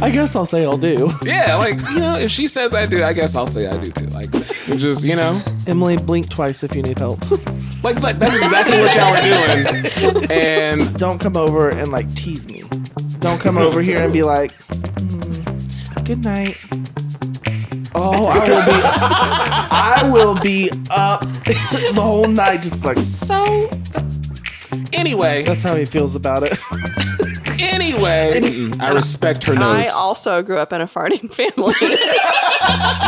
I guess I'll say I'll do. Yeah, like, if she says I do, I guess I'll say I do too. Like, just, Emily, blink twice if you need help. like that's exactly what y'all are doing. And Don't come over and like tease me. Don't come over here and be like, good night. Oh, I will be up the whole night just like, so, anyway. That's how he feels about it. Anyway, I respect her nose. I also grew up in a farting family. You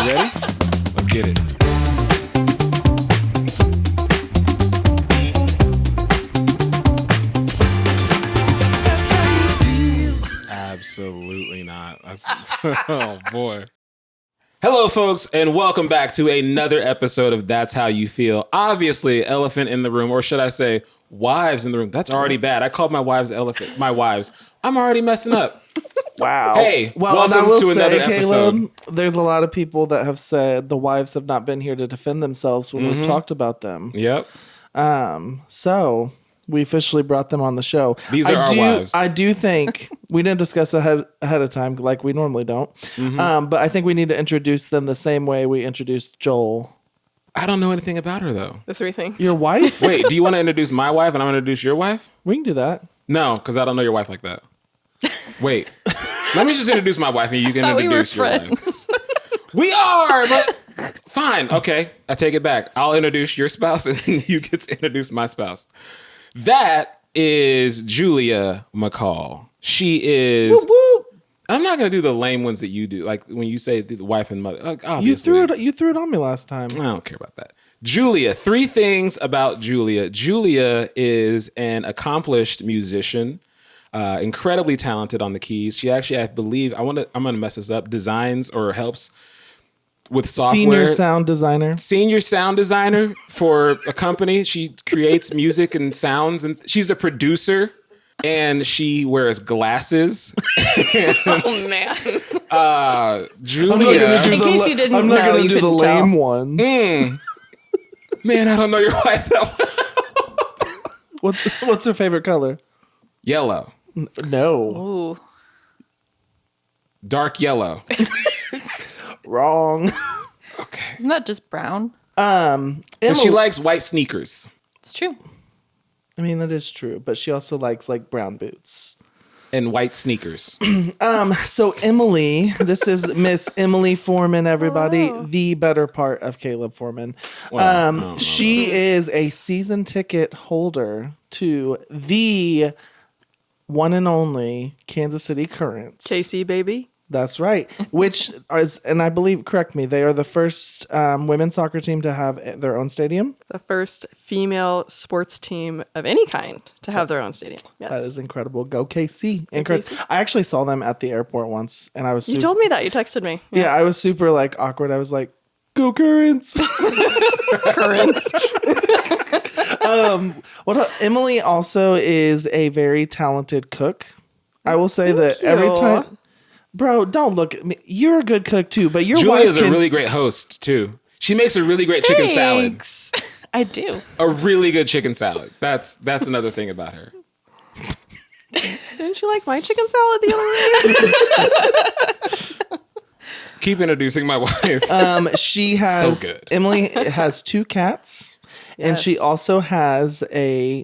ready? Let's get it. That's how you feel. Absolutely not. Oh, boy. Hello, folks, and welcome back to another episode of That's How You Feel. Obviously, elephant in the room, or should I say, wives in the room. That's already bad. I called my wives elephant. My wives. I'm already messing up. Wow. Hey, well, welcome to another episode. Caleb, there's a lot of people that have said the wives have not been here to defend themselves when we've talked about them. Yep. So we officially brought them on the show. These are our wives. I do think we didn't discuss ahead of time like we normally don't. But I think we need to introduce them the same way we introduced Joel. I don't know anything about her, though. The three things. Your wife? Wait, do you want to introduce my wife and I'm going to introduce your wife? We can do that. No, because I don't know your wife like that. Wait. Let me just introduce my wife and you can introduce your wife. We are, but fine. Okay, I take it back. I'll introduce your spouse and you get to introduce my spouse. That is Julia McCall. She is... Whoop, whoop. I'm not going to do the lame ones that you do. Like when you say the wife and mother. Like, obviously. You threw it on me last time. I don't care about that. Julia, three things about Julia. Julia is an accomplished musician, incredibly talented on the keys. She actually, I believe, I'm gonna mess this up, designs or helps with software. Senior sound designer for a company. She creates music and sounds, and she's a producer. And she wears glasses. Oh, man. Julia. In case you didn't know, I'm not going to do the lame tell. ones. Man, I don't know your wife that well. What's her favorite color? Yellow. No. Ooh. Dark yellow. Wrong. Okay. Isn't that just brown? And she likes white sneakers. It's true. I mean, that is true, but she also likes like brown boots. And white sneakers. So Emily, this is Miss Emily Foreman, everybody, the better part of Caleb Foreman. Well, she is a season ticket holder to the one and only Kansas City Currents. KC, baby. That's right. Which is, and I believe, correct me, they are the first women's soccer team to have their own stadium. The first female sports team of any kind to have their own stadium. Yes. That is incredible. Go KC. Go KC. I actually saw them at the airport once, and I was You told me that. You texted me. Yeah, I was super like awkward. I was like, "Go Currents!" Currents. Emily also is a very talented cook. I will say that you. every time, bro, don't look at me. You're a good cook too, but your Julia wife is a really great host too. She makes a really great chicken salad. Thanks. I do. A really good chicken salad. That's another thing about her. Didn't you like my chicken salad the other day? Keep introducing my wife. She has So good. Emily has 2 cats. And she Yes. also has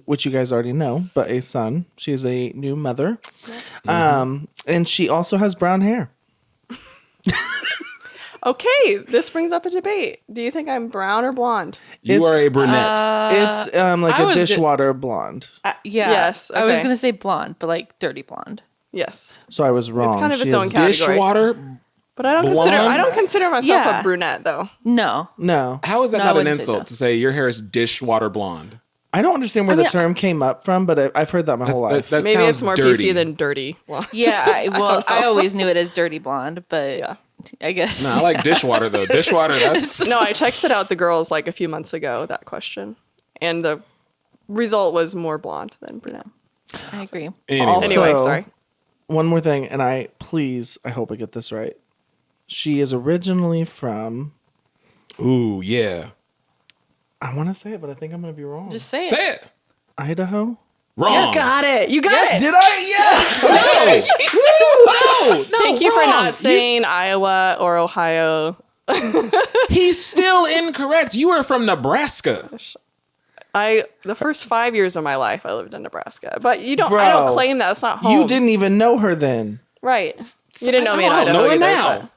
which you guys already know, but a son. She's a new mother. And she also has brown hair. Okay, this brings up a debate. Do you think I'm brown or blonde? You are a brunette. It's like I a was dishwater blonde. Yeah. Yes, I was okay. going to say blonde, but like dirty blonde. Yes. So I was wrong. kind of She its own has category. Dishwater? But I don't Blonde? consider myself Yeah. a brunette though. No. No. How is that No, I not an wouldn't say insult so. to say your hair is dishwater blonde? I don't understand where I mean, the term came up from, but I've heard that my whole life. That Maybe sounds it's more dirty. PC than dirty. blonde. Yeah. I always knew it as dirty blonde, but Yeah. I guess. No, I like dishwater though. Dishwater, that's No, I texted out the girls like a few months ago that question, and the result was more blonde than brunette. I agree. anyway. Also- Anyway, sorry. One more thing, and I hope I get this right. She is originally from, Ooh, yeah. I want to say it, but I think I'm going to be wrong. Just say it. Say it. Idaho? Wrong. You got it. You got it. Did I? Yes. No, Thank you for wrong. not saying Iowa or Ohio. He's still incorrect. You are from Nebraska. The first 5 years of my life, I lived in Nebraska. But I Bro, don't claim that. It's not home. You didn't even know her then. Right. You didn't know me in I don't Idaho know her either.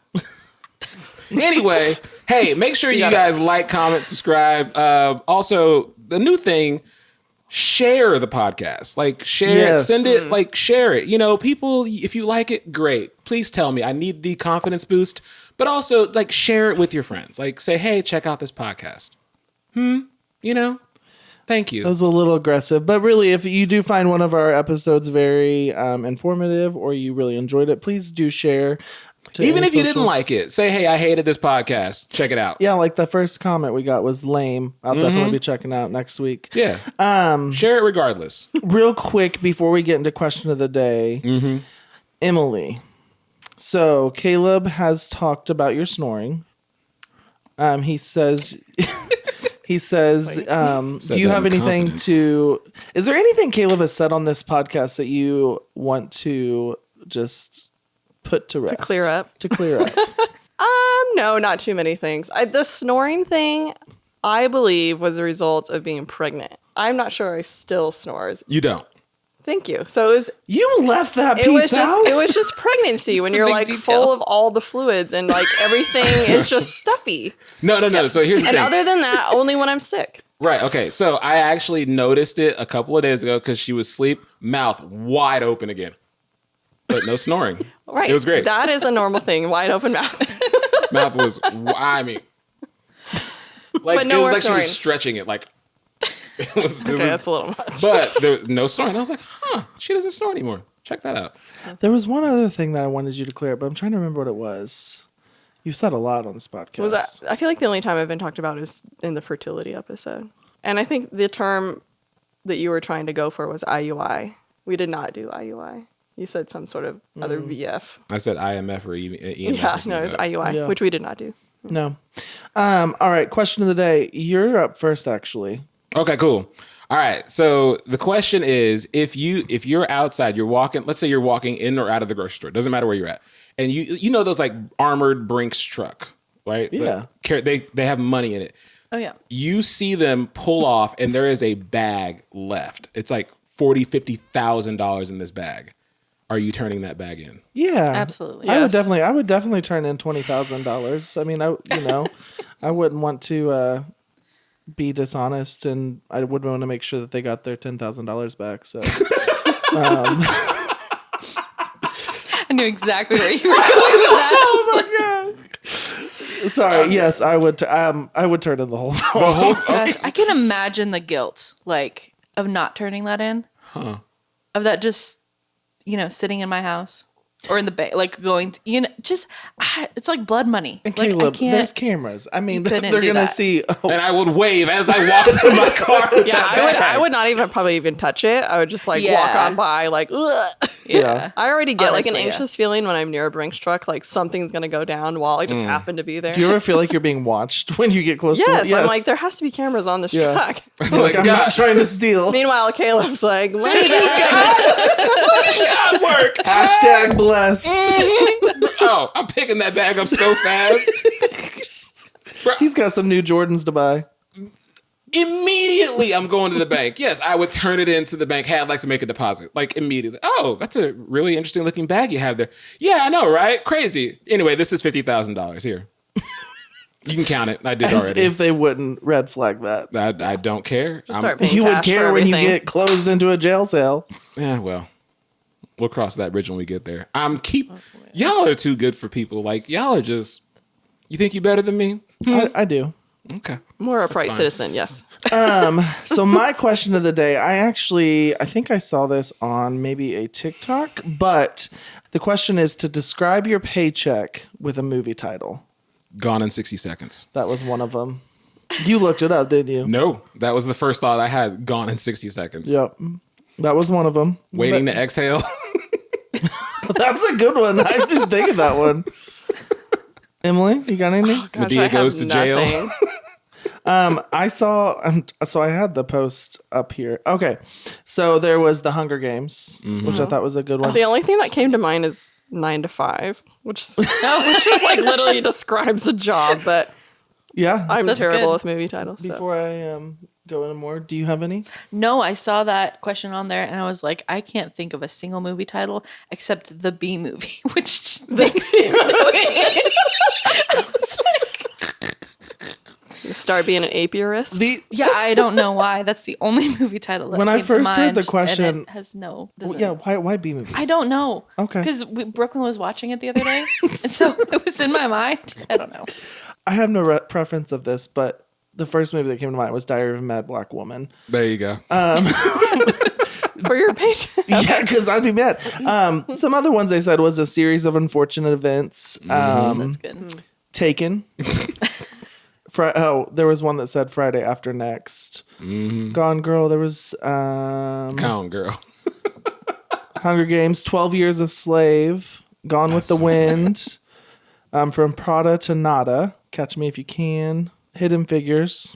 now. Anyway, hey, make sure you got it. guys like, comment, subscribe. Also, the new thing, share the podcast. Like, share it, Yes. send it, like, share it. You know, people, if you like it, great. Please tell me. I need the confidence boost. But also, like, share it with your friends. Like, say, hey, check out this podcast. You know? Thank you. That was a little aggressive, but really, if you do find one of our episodes very informative or you really enjoyed it, please do share. Even if you didn't like it, say, hey, I hated this podcast. Check it out. Yeah, like the first comment we got was lame. I'll definitely be checking out next week. Yeah. Share it regardless. Real quick, before we get into question of the day, Emily. So Caleb has talked about your snoring. He says... He says, do you that have in anything confidence. is there anything Caleb has said on this podcast that you want to just put to rest? clear up? To clear up. No, not too many things. The snoring thing, I believe, was a result of being pregnant. I'm not sure I still snores. You don't. Thank you. So You left that it piece out? was just pregnancy when a you're big like detail. full of all the fluids and like everything is just stuffy. No. So here's the And thing. other than that, only when I'm sick. Right. Okay. So I actually noticed it a couple of days ago because she was asleep, mouth wide open again, but no snoring. Right. It was great. That is a normal thing. Wide open mouth. Mouth was, I mean, like But no it was more like she was snoring. stretching it. Like it was. Okay, that's a little much. But there was no snoring. I was like, she doesn't snore anymore. Check that out. There was one other thing that I wanted you to clear up, but I'm trying to remember what it was. You said a lot on this podcast. Was that? I feel like the only time I've been talked about is in the fertility episode. And I think the term that you were trying to go for was IUI. We did not do IUI. You said some sort of other VF. I said IMF or EMF. Or Yeah, something no, it was like that. IUI, Yeah. which we did not do. No. All right. Question of the day. You're up first, actually. Okay, cool. All right. So the question is, if you're outside, you're walking. Let's say you're walking in or out of the grocery store. Doesn't matter where you're at, and you know those like armored Brinks truck, right? Yeah. They have money in it. Oh yeah. You see them pull off, and there is a bag left. It's like $40,000-$50,000 in this bag. Are you turning that bag in? Yeah, Absolutely. I would Yes. definitely turn in $20,000. I mean, I wouldn't want to be dishonest, and I would want to make sure that they got their $10,000 back. So I knew exactly where you were going with that. sorry. Yes, I would. I would turn in the whole. Gosh, I can imagine the guilt, like, of not turning that in. Huh. Of that just, sitting in my house or in the bay, like going to, it's like blood money. And Like, Caleb, I can't. there's cameras. I mean, they're couldn't gonna do that. see. Oh, And I would wave as I walked to my car. With Yeah, that bag. I would not even probably even touch it. I would just like walk Yeah. on by, like, ugh. yeah. I already get like an Honestly, yeah. anxious feeling when I'm near a Brinks truck, like something's gonna go down while I just happen to be there. Do you ever feel like you're being watched when you get close to yes, it? I'm like, there has to be cameras on this Yeah. truck. Like, I'm not trying to steal. Meanwhile, Caleb's like, money bags. God work. Hashtag blessed. Oh, I'm picking that bag up so fast. He's got some new Jordans to buy. Immediately, I'm going to the bank. Yes, I would turn it into the bank. Hey, I'd like to make a deposit. Like, immediately. Oh, that's a really interesting looking bag you have there. Yeah, I know, right? Crazy. Anyway, this is $50,000 here. You can count it. I did As already. if they wouldn't red flag that. I don't care. Start paying You would cash for care when you everything. get closed into a jail cell. Yeah, well, we'll cross that bridge when we get there. Y'all are too good for people. Like, y'all are just, you think you better than me? I do. Okay. More upright fine. citizen, yes. So my question of the day, I think I saw this on maybe a TikTok, but the question is to describe your paycheck with a movie title. Gone in 60 seconds. That was one of them. You looked it up, didn't you? No, that was the first thought I had. Gone in 60 seconds. Yep. That was one of them. Waiting to exhale. That's a good one. I didn't think of that one. Emily, you got anything? Gosh, Medea I have goes to jail. nothing. I saw, so I had the post up here. Okay. So there was the Hunger Games, which I thought was a good one. The only thing that came to mind is 9 to 5, which is like literally describes a job, but Yeah. I'm That's terrible good. with movie titles. So. Before I go into more, do you have any? No, I saw that question on there and I was like, I can't think of a single movie title except the B movie, which makes it Start being an apiarist. Yeah, I don't know why. That's the only movie title that When I came to first heard mind, the and question- it has no. Yeah. Why B movie? I don't know. Okay. Because Brooklyn was watching it the other day, and so it was in my mind. I don't know. I have no preference of this, but the first movie that came to mind was Diary of a Mad Black Woman. There you go. For your page. Yeah, because I'd be mad. Some other ones they said was a series of unfortunate events. That's good. Taken. There was one that said Friday After Next. Gone Girl. There was Count, girl. Hunger Games, 12 Years a Slave, Gone with the Wind, From Prada to Nada, Catch Me If You Can, Hidden Figures,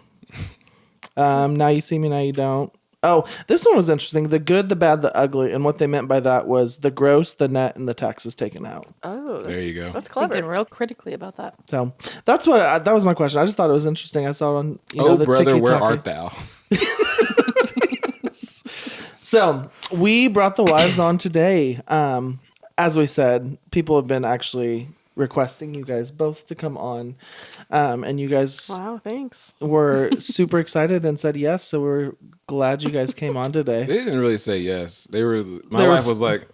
Now You See Me, Now You Don't. Oh, this one was interesting. The Good, the Bad, the Ugly. And what they meant by that was the gross, the net, and the taxes taken out. Oh, There you go. That's clever. Thinking real critically about that. So that's what that was my question. I just thought it was interesting. I saw it on Oh, the brother, where TikTok. art thou? So we brought the wives on today. As we said, people have been actually requesting you guys both to come on, and you guys Wow, thanks. were super excited and said yes. So we're glad you guys came on today. They didn't really say yes. My They were- wife was like,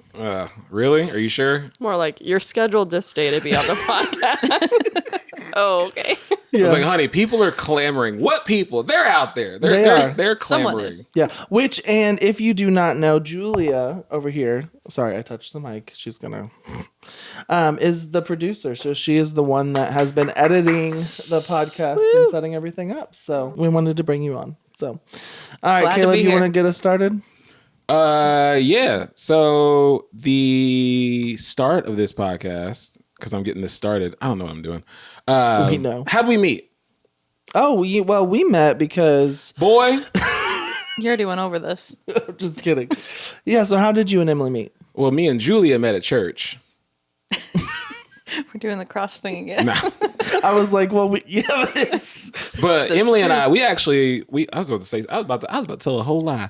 really? Are you sure? More like you're scheduled this day to be on the podcast. Oh, okay. I was like, honey, people are clamoring. What people? They're out there. They are. They're Someone clamoring. is. Yeah. Which, and if you do not know, Julia over here, sorry, I touched the mic. She's gonna, is the producer. So she is the one that has been editing the podcast and setting everything up. So we wanted to bring you on. So, all right, Glad to Caleb, be you here. want to get us started? Yeah. So the start of this podcast, because I'm getting this started. I don't know what I'm doing. We know. How'd we meet? Oh, we met because, Boy. You already went over this. I'm just kidding. Yeah. So how did you and Emily meet? Well, me and Julia met at church. We're doing the cross thing again. Nah. I was like, well, this. But That's Emily and true. I was about to tell a whole lie.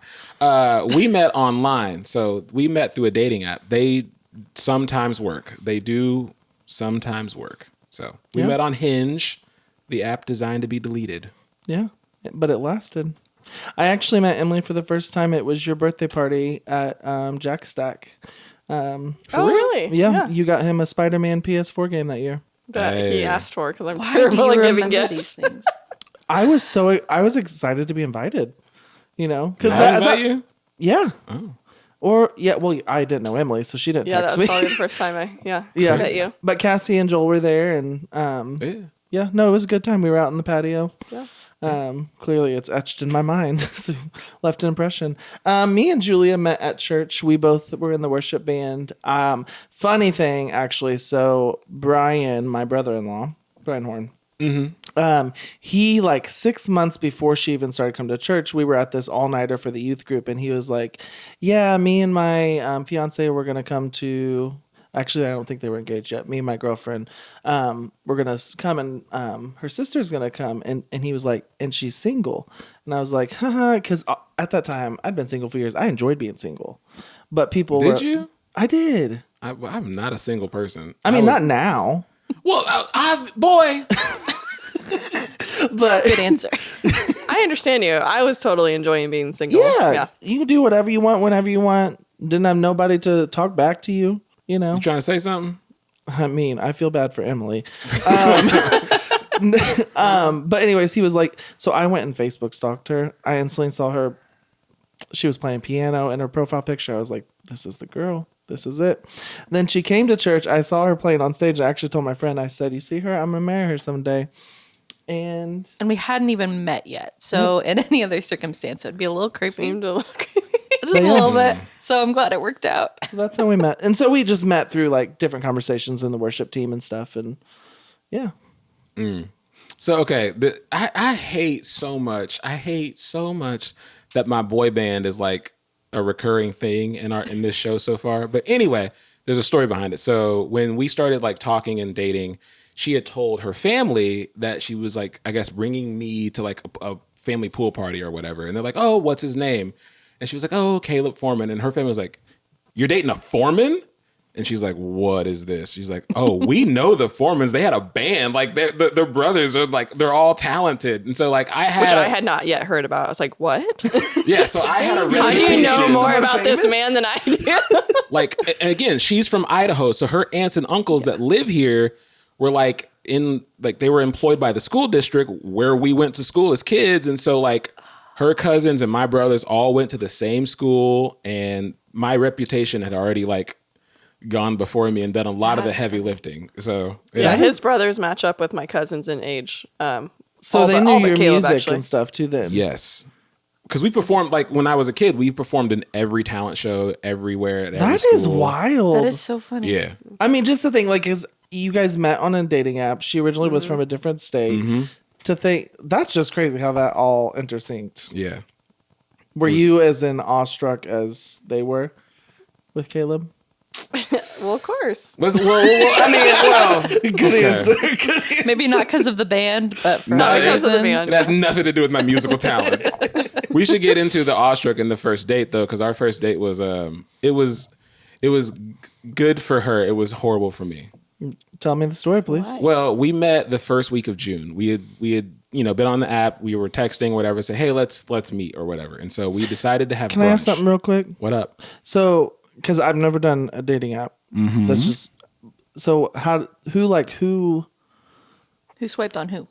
We met online. So we met through a dating app. They sometimes work. They do sometimes work. So we Yeah. met on Hinge, the app designed to be deleted. Yeah, but it lasted. I actually met Emily for the first time. It was your birthday party at Jack Stack. Oh, really? Yeah, you got him a Spider-Man PS4 game that year. That Hey. he asked for because I'm Why do terrible you at giving remember gifts. these things? I was excited to be invited. You know, because How about you? Yeah. Or well, I didn't know Emily, so she didn't Yeah, that text was me. probably the first time I Yeah, met you. but Cassie and Joel were there, and Yeah. yeah, no, it was a good time. We were out in the patio. Yeah. Clearly it's etched in my mind, so left an impression. Me and Julia met at church. We both were in the worship band. Funny thing, actually, so Brian, my brother-in-law, Brian Horn, he, like 6 months before she even started coming to church, we were at this all-nighter for the youth group, and he was like, yeah, me and my fiance were going to come to... Actually, I don't think they were engaged yet. Me and my girlfriend, we're going to come, and her sister's going to come. And he was like, and she's single. And I was like, haha, because at that time, I'd been single for years. I enjoyed being single. But people Did you? I did. I'm not a single person. I mean, was- not now. Well, boy. But Good answer. I understand you. I was totally enjoying being single. yeah, you can do whatever you want, whenever you want. Didn't have nobody to talk back to you, you know? You trying to say something? I mean, I feel bad for Emily. But anyways, he was like, so I went and Facebook stalked her. I instantly saw her. She was playing piano in her profile picture. I was like, this is the girl. This is it. Then she came to church. I saw her playing on stage. I actually told my friend, I said, you see her? I'm going to marry her someday. And And we hadn't even met yet. So in any other circumstance, it'd be a little creepy. Seemed a little crazy. Just a little bit. So I'm glad it worked out. that's how we met. And so we just met through like different conversations in the worship team and stuff. And yeah. So okay, I hate so much. I hate so much that my boy band is like a recurring thing in this show so far. But anyway, there's a story behind it. So when we started like talking and dating, she had told her family that she was like, I guess, bringing me to like a family pool party or whatever. And they're like, oh, what's his name? And she was like, oh, Caleb Foreman. And her family was like, you're dating a foreman? And she's like, what is this? She's like, oh, we know the Foremans. They had a band. Like, their brothers are like, they're all talented. And so, like, I had not yet heard about. I was like, what? Yeah, so I had a How do reputation. you know more about famous? this man than I do? Like, and again, she's from Idaho. So her aunts and uncles that live here were like, they were employed by the school district where we went to school as kids. And so, like, her cousins and my brothers all went to the same school. And my reputation had already, like, gone before me and done a lot of the heavy lifting. So Yeah, his brothers match up with my cousins in age. So they knew your music and stuff too then. Yes. Because we performed, like when I was a kid, we performed in every talent show everywhere at every That school. is wild. That is so funny. Yeah. I mean, just to think, like, is you guys met on a dating app. She originally was from a different state. To think, that's just crazy how that all intersynced. Yeah. Were you as in awestruck as they were with Caleb? Well, of course. Good answer. Good answer. Maybe not because of the band, but for No, other because of the reasons. band. It has nothing to do with my musical talents. We should get into the awestruck in the first date though, because our first date was it was good for her. It was horrible for me. Tell me the story, please. Well, we met the first week of June. We had been on the app. We were texting, whatever. Say, hey, let's meet or whatever. And so we decided to have. Can I ask something real quick? What up? So, because I've never done a dating app, that's just so. Who Who swiped on who?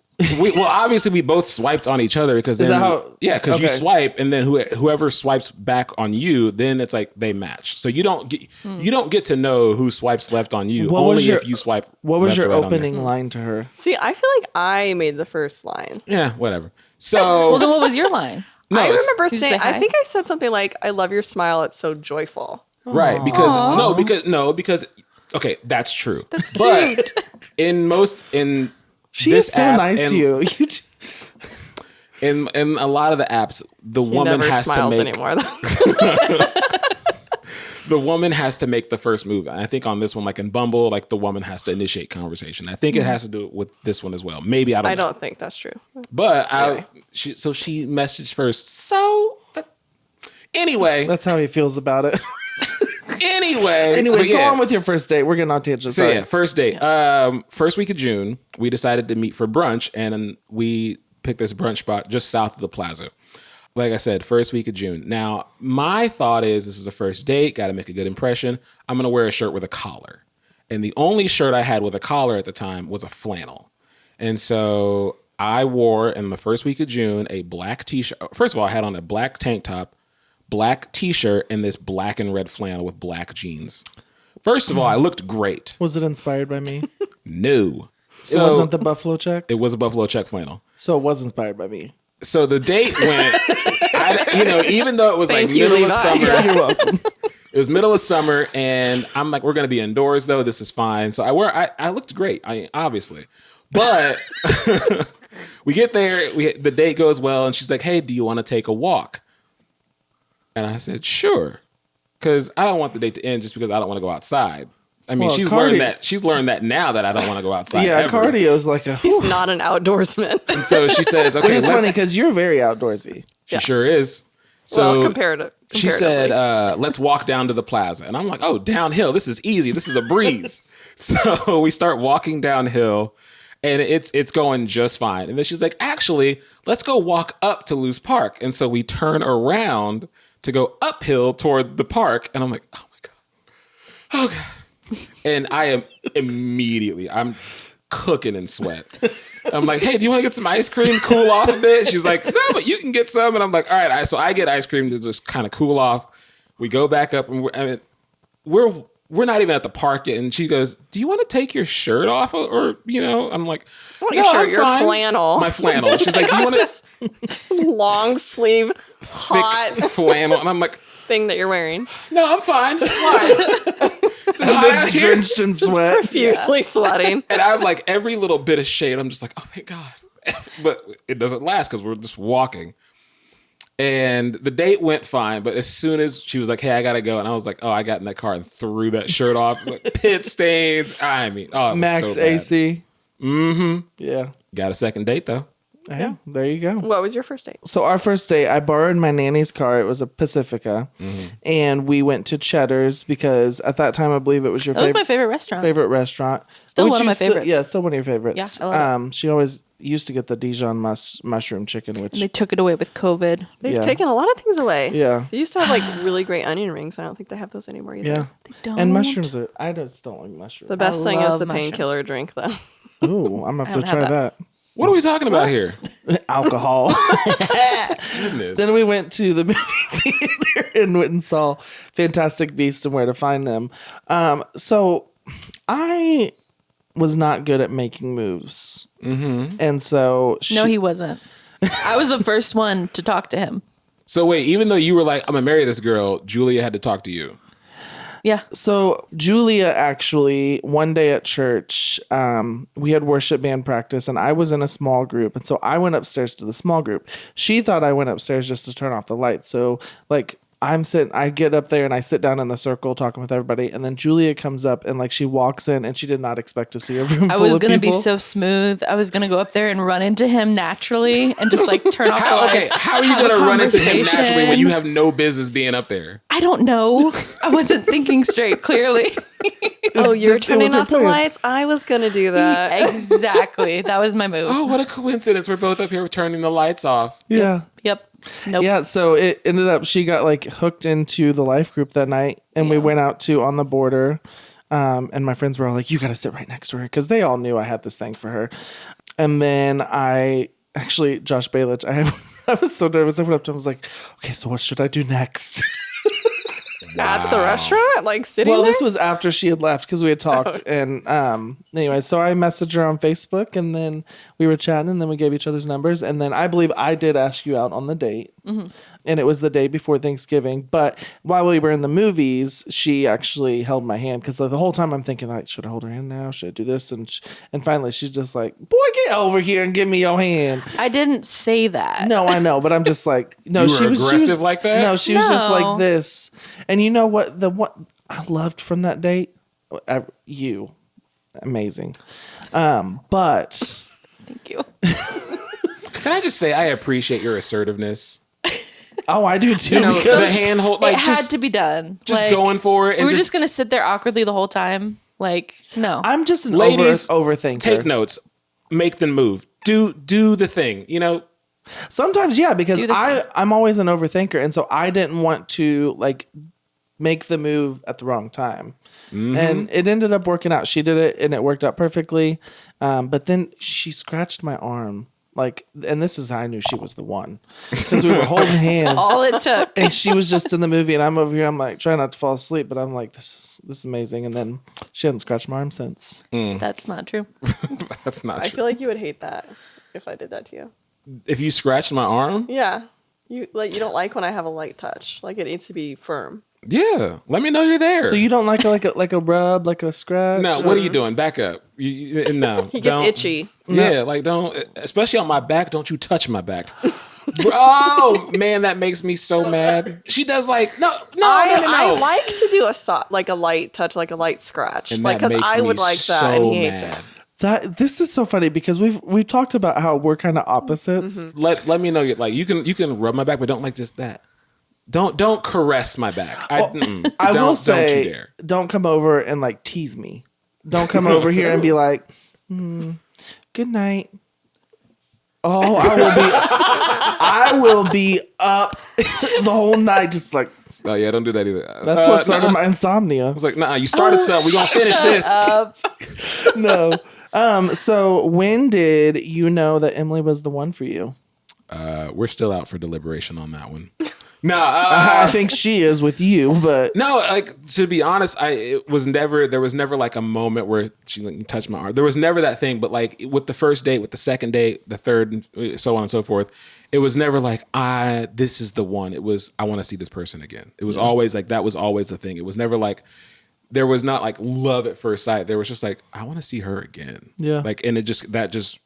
Obviously we both swiped on each other because Is that how- yeah, because you okay. swipe and then whoever swipes back on you, then it's like they match. So you don't get to know who swipes left on you if you swipe. What was left your or right on there. opening line to her? See, I feel like I made the first line. Yeah, whatever. So Well, then what was your line? no, I it's- remember Did you saying, say hi? I think I said something like, I love your smile. It's so joyful. right because okay, that's true. That's cute. But in She this is so app nice and to you. in a lot of the apps, the He woman never has to smiles make anymore, though. the woman has to make the first move. And I think on this one, like in Bumble, like the woman has to initiate conversation. I think it has to do with this one as well. Maybe I don't know. don't think that's true. But Anyway. she messaged first. So anyway, That's how he feels about it. anyways, Anyways, but go yeah. on with your first date. We're getting on tangent. So Sorry. yeah, first date. First week of June, we decided to meet for brunch, and we picked this brunch spot just south of the plaza. Like I said, first week of June. Now, my thought is this is a first date, got to make a good impression. I'm going to wear a shirt with a collar. And the only shirt I had with a collar at the time was a flannel. And so I wore, in the first week of June, a black t-shirt. First of all, I had on a black tank top, black t-shirt, and this black and red flannel with black jeans. First of all, I looked great. Was it inspired by me? No. It wasn't the buffalo check? It was a buffalo check flannel. So it was inspired by me. So the date went, even though it was Thank like you, middle of Levi. summer, You're welcome. it was middle of summer, and I'm like, we're gonna be indoors though. This is fine. So I looked great, obviously, but we get there, the date goes well, and she's like, hey, do you want to take a walk? And I said, sure, because I don't want the date to end just because I don't want to go outside. I mean, Well, she's learned that now that I don't want to go outside. Yeah, ever. cardio's like a. He's not an outdoorsman. And so she says, okay, Which is funny let's. because you're very outdoorsy. She sure is. So Well, she said, comparatively. let's walk down to the plaza. And I'm like, oh, downhill. This is easy. This is a breeze. So we start walking downhill, and it's going just fine. And then she's like, actually, let's go walk up to Luce Park. And so we turn around to go uphill toward the park. And I'm like, oh my God. Oh God. And I am I'm cooking in sweat. I'm like, hey, do you want to get some ice cream, cool off a bit? She's like, no, but you can get some. And I'm like, all right. So I get ice cream to just kind of cool off. We go back up, and we're not even at the park yet. And she goes, do you want to take your shirt off? Or I'm like, What no, your shirt, I'm your fine." flannel. My flannel. She's like, do you want to this long sleeve hot thick flannel? And I'm like, thing that you're wearing? no, I'm fine. Why? It's hot out It's here. drenched in sweat. Profusely sweating. And I'm like, every little bit of shade, I'm just like, oh, thank God. but it doesn't last because we're just walking. And the date went fine, but as soon as she was like, "Hey, I gotta go," and I was like, "Oh," I got in that car and threw that shirt off, like, pit stains. I mean, oh, it was Max so bad. AC. Mm-hmm. Yeah. Got a second date though. Hey, there you go. What was your first date? So our first date, I borrowed my nanny's car. It was a Pacifica, and we went to Cheddar's because at that time I believe it was your That was my favorite restaurant. favorite restaurant. Still Which one of you my favorites. Yeah, still one of your favorites. Yeah, I love She always used to get the Dijon mushroom chicken, which And they took it away with COVID. They've Yeah. taken a lot of things away. Yeah. They used to have like really great onion rings. I don't think they have those anymore either. yeah, They don't. and mushrooms are. I just don't like mushrooms. The best thing is love the mushrooms. painkiller drink, though. Ooh, I'm gonna have to haven't try had that. What are we talking about here? Alcohol. Goodness. Then we went to the movie theater and went and saw Fantastic Beasts and Where to Find Them. So I was not good at making moves. Mm-hmm. And so No, he wasn't. I was the first one to talk to him. So wait, even though you were like, "I'm gonna marry this girl," Julia had to talk to you. Yeah. So Julia actually, one day at church, we had worship band practice and I was in a small group. And so I went upstairs to the small group. She thought I went upstairs just to turn off the lights. So like I get up there and I sit down in the circle talking with everybody. And then Julia comes up and like she walks in and she did not expect to see a room I full was of going to be people. so smooth. I was going to go up there and run into him naturally and just like turn off the lights. How are you have a gonna run into him naturally when conversation. you have no business being up there? I don't know. I wasn't thinking straight, clearly. Oh, you're it turning was her off the plan. lights? I was going to do that. Exactly. That was my move. Oh, what a coincidence! We're both up here turning the lights off. Yeah. Yep. Nope. Yeah, so it ended up she got like hooked into the life group that night, and we went out to On the Border, and my friends were all like, "You got to sit right next to her," because they all knew I had this thing for her. And then Josh Balich, I was so nervous. I went up to him, I was like, "Okay, so what should I do next?" At the restaurant? Like sitting Well, there? this was after she had left because we had talked, and anyway, so I messaged her on Facebook, and then we were chatting, and then we gave each other's numbers, and then I believe I did ask you out on the date, and it was the day before Thanksgiving. But while we were in the movies, she actually held my hand because the whole time I'm thinking, like, should I hold her hand now? Should I do this? And finally, she's just like, "Boy, get over here and give me your hand." I didn't say that. No, I know, but I'm just like, no, You she were was aggressive like that? No, she was just No. like this. And you know what? What I loved from that date, you, amazing. But Thank you. Can I just say I appreciate your assertiveness? I do too. You know, because the hand hold, It like had just to be done. just Like, going for it. And we were just going to sit there awkwardly the whole time. Like, no. I'm just an Ladies, overthinker. take notes, make them move, do the thing. You know, Sometimes, yeah, because Do the I'm always an overthinker, and so I didn't want to like make the move at the wrong time. And it ended up working out. She did it, and it worked out perfectly. But then she scratched my arm, like, and this is how I knew she was the one because we were holding hands. All it took. And she was just in the movie, and I'm over here. I'm like trying not to fall asleep, but I'm like, this is amazing. And then she hadn't scratched my arm since. That's not true. that's not I true. feel like you would hate that if I did that to you. If you scratched my arm, Yeah. You don't like when I have a light touch. Like it needs to be firm. yeah, let me know you're there. So you don't like a rub, like a scratch? no, what are you doing? Back up. No, He gets don't. itchy. Yeah, like don't, especially on my back. Don't you touch my back. Oh man, that makes me so mad. She does like no. I like to do a light touch, like a light scratch, And like that because makes I me would like that, so and he hates mad. it. This is so funny because we've talked about how we're kind of opposites. Let me know. Like you can rub my back, but don't like just that. Don't caress my back. I will say, don't you dare. don't come over and like tease me. Don't come over here and be like, "Good night." Oh, I will be up the whole night, just like Oh yeah, don't do that either. that's what started nah. my insomnia. I was like, nah, you started something. We're gonna finish this. No. So when did you know that Emily was the one for you? We're still out for deliberation on that one. No, I think she is with you, but no. Like to be honest, there was never like a moment where she touched my arm. There was never that thing. But like with the first date, with the second date, the third, and so on and so forth, it was never like this is the one. It was I want to see this person again. It was always like that was always the thing. It was never like there was not like love at first sight. There was just like I want to see her again. Yeah. Like and that just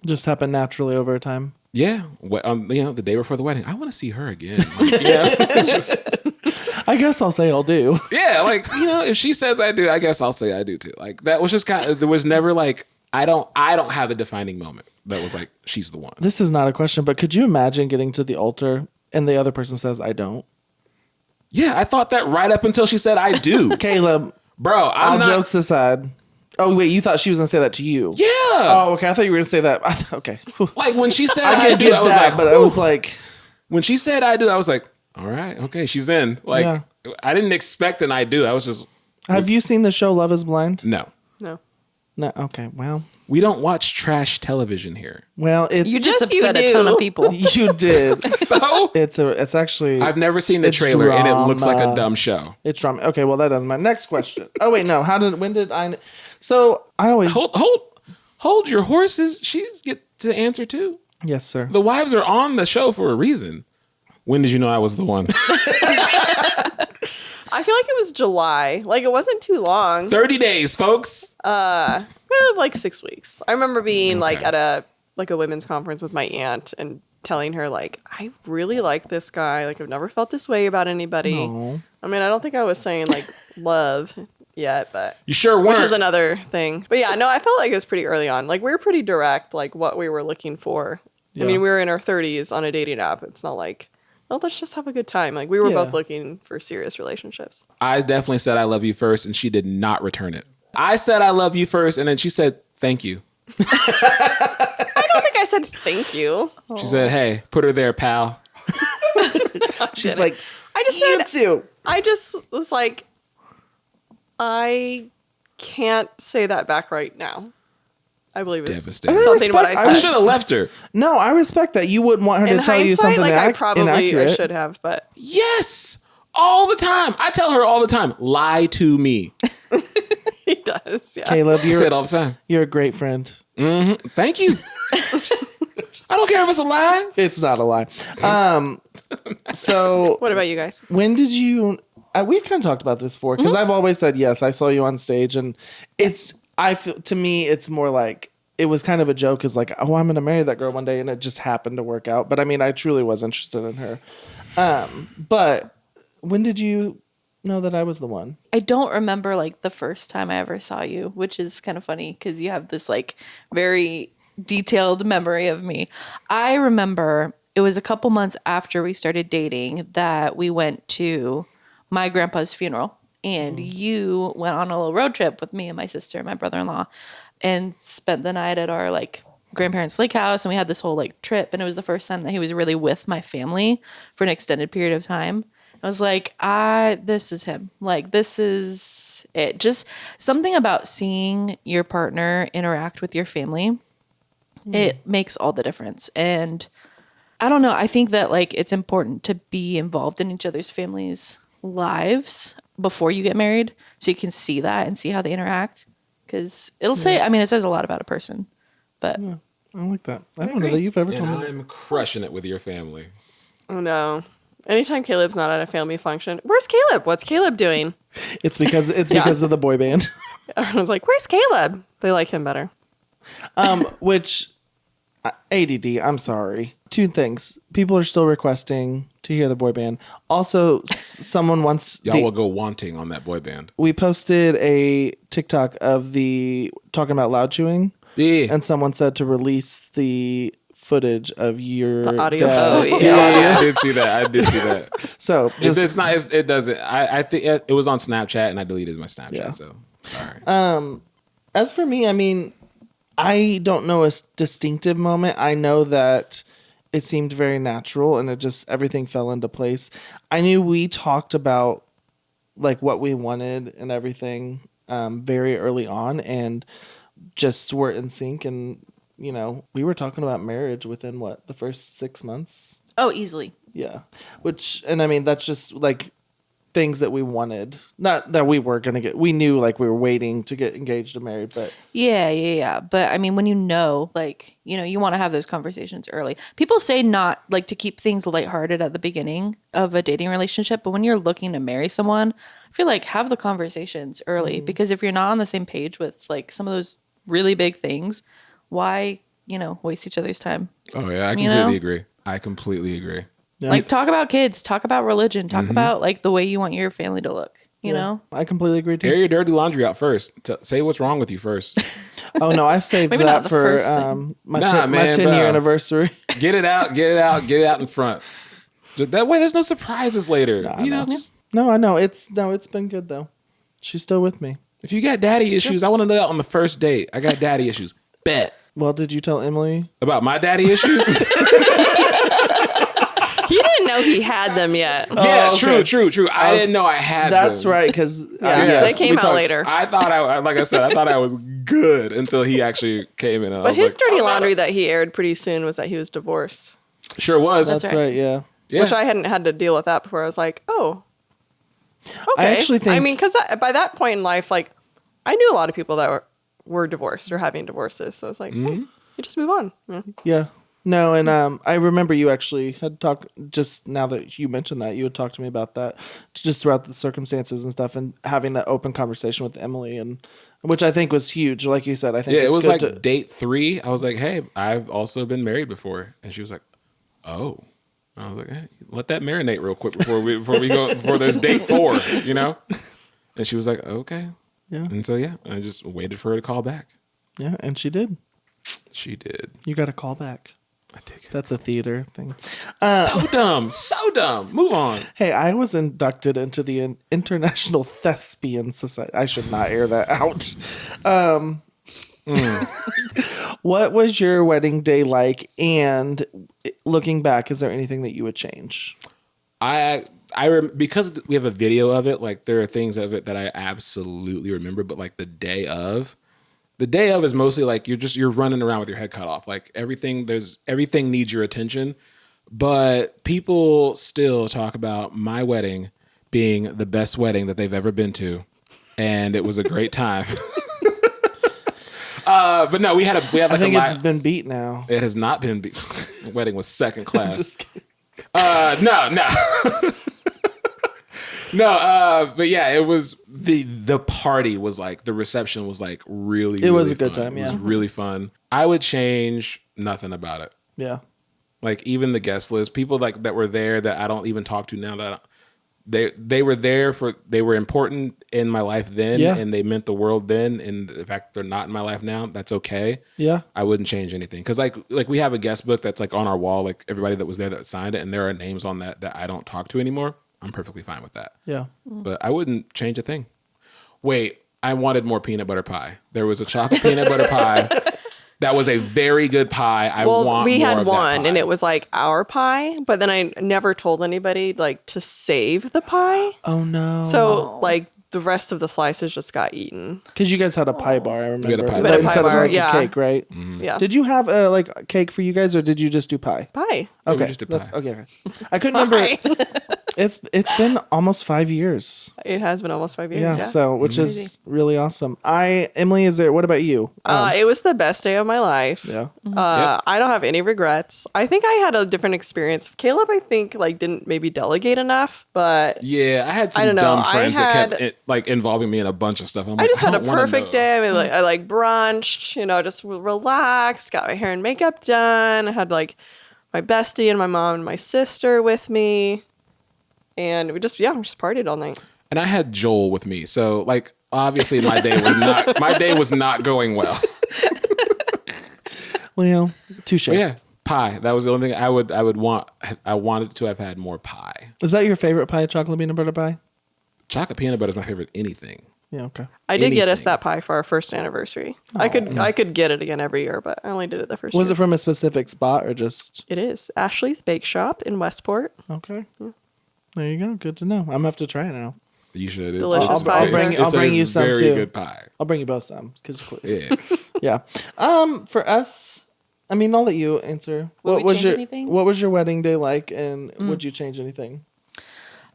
Just happened naturally over time. Yeah, the day before the wedding, I want to see her again. Like, it's just, I guess I'll say I'll do. yeah, like if she says I do, I guess I'll say I do too. Like that was just there was never like I don't have a defining moment that was like she's the one. This is not a question, but could you imagine getting to the altar and the other person says I don't? Yeah, I thought that right up until she said I do. Caleb, Bro, all jokes aside. Oh wait, you thought she was gonna say that to you? Yeah. Oh, okay. I thought you were gonna say that. Okay. Like when she said I I do, get I was that, like, but I was like, when she said I do, I was like, all right, okay, she's in. Like Yeah. I didn't expect an I do. I was just have you seen the show Love Is Blind? no. No. No. Okay. Well, We don't watch trash television here. it's You just Yes, you upset a ton do. of people. you did. So It's actually I've never seen the it's trailer and it looks like a drama. dumb show. It's drama. Okay, well that doesn't matter. Next question. Oh wait, no. When did I? So I always. Hold your horses. She's get to answer too. Yes, sir. The wives are on the show for a reason. When did you know I was the one? I feel like it was July. Like it wasn't too long. 30 days, folks. Like 6 weeks. I remember being like Okay. at a women's conference with my aunt and telling her like I really like this guy. Like I've never felt this way about anybody. Aw. I mean, I don't think I was saying like love yet, but You sure which weren't. is another thing. But yeah, no, I felt like it was pretty early on. Like we were pretty direct, like what we were looking for. Yeah. I mean, we were in our 30s on a dating app. It's not like, oh, let's just have a good time. Like we were Yeah. both looking for serious relationships. I definitely said I love you first, and she did not return it. I said I love you first, and then she said thank you. I don't think I said thank you. She said, "Hey, put her there, pal." She's like, I just you said, too. I just was like, I can't say that back right now. I believe it's Devastating. something what respect- I I said. should have left her. No, I respect that. You wouldn't want her In to tell you hindsight, something like I probably inaccurate. should have, but Yes, all the time. I tell her all the time, lie to me. he does. Yeah. Caleb, I say it all the time. you're a great friend. Thank you. I don't care if it's a lie. It's not a lie. So What about you guys? when did you? We've kind of talked about this before because I've always said yes. I saw you on stage, and I feel to me it's more like it was kind of a joke. Is like, oh, I'm gonna marry that girl one day, and it just happened to work out. But I mean, I truly was interested in her. But when did you know that I was the one? I don't remember like the first time I ever saw you, which is kind of funny because you have this like very detailed memory of me. I remember it was a couple months after we started dating that we went to my grandpa's funeral, and you went on a little road trip with me and my sister and my brother-in-law and spent the night at our like grandparents' lake house, and we had this whole like trip, and it was the first time that he was really with my family for an extended period of time. I was like, this is him. Like, this is it. Just something about seeing your partner interact with your family, it makes all the difference. And I don't know. I think that like it's important to be involved in each other's families' lives before you get married, so you can see that and see how they interact. Because it'll say, I mean, it says a lot about a person. But I like that. I don't know that you've ever And told me. I'm crushing it with your family. Oh no. Anytime Caleb's not at a family function, where's Caleb? What's Caleb doing? It's because because of the boy band. Everyone's like, where's Caleb? They like him better. Which ADD. I'm sorry. Two things. People are still requesting to hear the boy band. Also, someone wants Y'all will go wanting on that boy band. we posted a TikTok of the talking about loud chewing, Yeah. and someone said to release the footage of your The audio. dad. Oh, yeah. Yeah, I did see that. I did see that. So just it's not. It doesn't. I think it was on Snapchat, and I deleted my Snapchat. Yeah. So sorry. as for me, I mean, I don't know a distinctive moment. I know that it seemed very natural, and it just everything fell into place. I knew we talked about like what we wanted and everything very early on, and just were in sync. And you know, we were talking about marriage within the first 6 months. oh, easily. Yeah, and I mean that's just like things that we wanted. Not that we were gonna get. We knew like we were waiting to get engaged and married, but Yeah. But I mean, when like, you want to have those conversations early. People say not like to keep things lighthearted at the beginning of a dating relationship, but when you're looking to marry someone, I feel like have the conversations early because if you're not on the same page with like some of those really big things, why waste each other's time. Oh yeah, I You completely know? agree. I completely agree. Yeah. Like, talk about kids, talk about religion, talk about like the way you want your family to look, you know? I completely agree Air too. your dirty laundry out first. Say what's wrong with you first. Oh no, I saved Maybe not that the for first thing. my Nah, my man, 10-year bro. anniversary. Get it out in front. That way there's no surprises later. Just No, I know it's been good though. She's still with me. if you got daddy issues, I want to know that on the first date. I got daddy issues. Bet. Well, did you tell Emily? About my daddy issues? He didn't know he had them yet. Yes, okay. true. I didn't know I had That's them. right, because They came out later. I thought I thought I was good until he actually came in. And I But was his like, dirty I'm not laundry that he aired pretty soon was that he was divorced, Sure was. That's right. right. Yeah. Yeah. which I hadn't had to deal with that before. I was like, oh, okay. I actually think- I mean, because by that point in life, like, I knew a lot of people that were divorced or having divorces. So I was like, you just move on. Yeah. Yeah. No, and I remember you actually had talked, just now that you mentioned that, you had talked to me about that just throughout the circumstances and stuff, and having that open conversation with Emily, and which I think was huge. Like you said, I think Yeah, it it's was good like date 3. I was like, hey, I've also been married before. And she was like, oh. I was like, hey, let that marinate real quick before there's date 4, you know? And she was like, okay. Yeah. And so, yeah, I just waited for her to call back. Yeah, and she did. She did. You got a call back. I take it. That's a theater thing. So dumb. Move on. Hey, I was inducted into the International Thespian Society. I should not air that out. What was your wedding day like? And looking back, is there anything that you would change? Because we have a video of it, like there are things of it that I absolutely remember, but like the day of is mostly like you're running around with your head cut off. Like everything needs your attention. But people still talk about my wedding being the best wedding that they've ever been to. And it was a great time. But no, we had like I think it's been beat now. It has not been beat. The wedding was second class. Just kidding. No. No, but yeah, it was the party was like, the reception was like really, It was really a good fun. time, It was yeah. really fun. I would change nothing about it. Yeah. Like even the guest list, people like that were there that I don't even talk to now, that they were there they were important in my life then, Yeah. and they meant the world then, and the fact they're not in my life now, that's okay. Yeah. I wouldn't change anything, because like we have a guest book that's like on our wall, like everybody that was there that signed it, and there are names on that I don't talk to anymore. I'm perfectly fine with that. Yeah. But I wouldn't change a thing. Wait, I wanted more peanut butter pie. There was a chocolate peanut butter pie. That was a very good pie. We had more of that one, pie. and it was like our pie, but then I never told anybody like to save the pie. Oh no. So like the rest of the slices just got eaten. Because you guys had a pie bar, I remember. had a pie But bar. We had a instead pie of bar, like yeah. a cake, right? Yeah. Did you have like cake for you guys, or did you just do pie? Pie. we Okay, just did that's pie. okay. I couldn't remember. It's been almost 5 years. It has been almost 5 years. Yeah, Yeah. so which is really awesome. Emily, what about you? It was the best day of my life. Yeah. I don't have any regrets. I think I had a different experience. Caleb, I think, like didn't maybe delegate enough, but Yeah, I had some I don't know. dumb friends that had- kept like involving me in a bunch of stuff. I'm I like, just had a don't wanna perfect know. day. I like brunched, just relaxed, got my hair and makeup done. I had like my bestie and my mom and my sister with me. And we just partied all night. And I had Joel with me, so like obviously my day was not going well. Well, touche. But yeah, pie. That was the only thing I would want. I wanted to have had more pie. Is that your favorite pie, chocolate peanut butter pie? Chocolate peanut butter is my favorite anything. Yeah, okay. I did get us Anything. that pie for our first anniversary. I could get it again every year, but I only did it the first year. Was it from a specific spot or just It is Ashley's Bake Shop in Westport. okay? There you go. Good to know. I'm gonna have to try it now. You should. Delicious pie. I'll bring you some very too. good pie. I'll bring you both some because Yeah. yeah. For us, I mean, I'll let you answer. Would we was change your anything? What was your wedding day like, and would you change anything?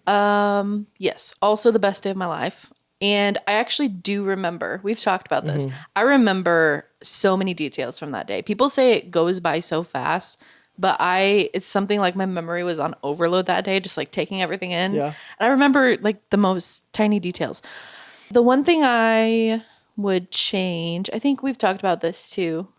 Yes, also the best day of my life. And I actually do remember, we've talked about this. I remember so many details from that day. People say it goes by so fast, but it's something like my memory was on overload that day, just like taking everything in. Yeah. And I remember like the most tiny details. The one thing I would change, I think we've talked about this too.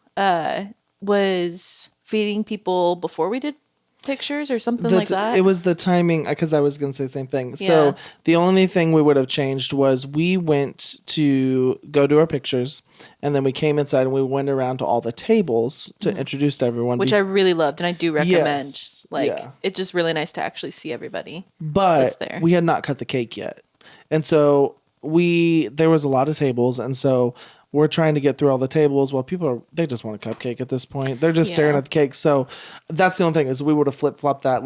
was feeding people before we did pictures or something like that. It was the timing, because I was going to say the same thing. Yeah. So the only thing we would have changed was we went to go do our pictures, and then we came inside and we went around to all the tables to introduce to everyone. Which I really loved, and I do recommend. Yes, Like, yeah. it's just really nice to actually see everybody. But that's there. we had not cut the cake yet. And so there was a lot of tables, and so we're trying to get through all the tables while they just want a cupcake at this point. They're just staring Yeah. at the cake. So that's the only thing, is we would have flip-flopped that,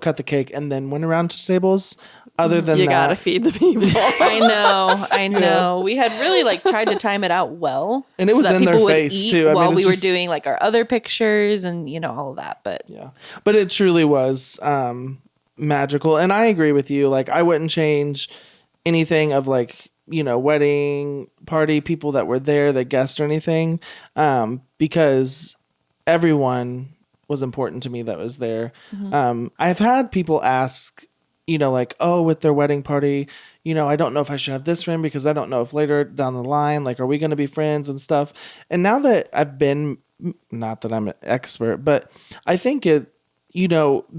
cut the cake and then went around to tables. Other than You that, gotta feed the people. I know. We had really tried to time it out well. And it was that in their people would face, eat too. I mean, while it's we were just- doing our other pictures and all of that. But yeah, but it truly was magical. And I agree with you. Like, I wouldn't change anything of wedding party people that were there, the guests or anything, because everyone was important to me that was there. I've had people ask, with their wedding party, I don't know if I should have this friend because I don't know if later down the line, are we going to be friends and stuff. And now that I've been, not that I'm an expert, but I think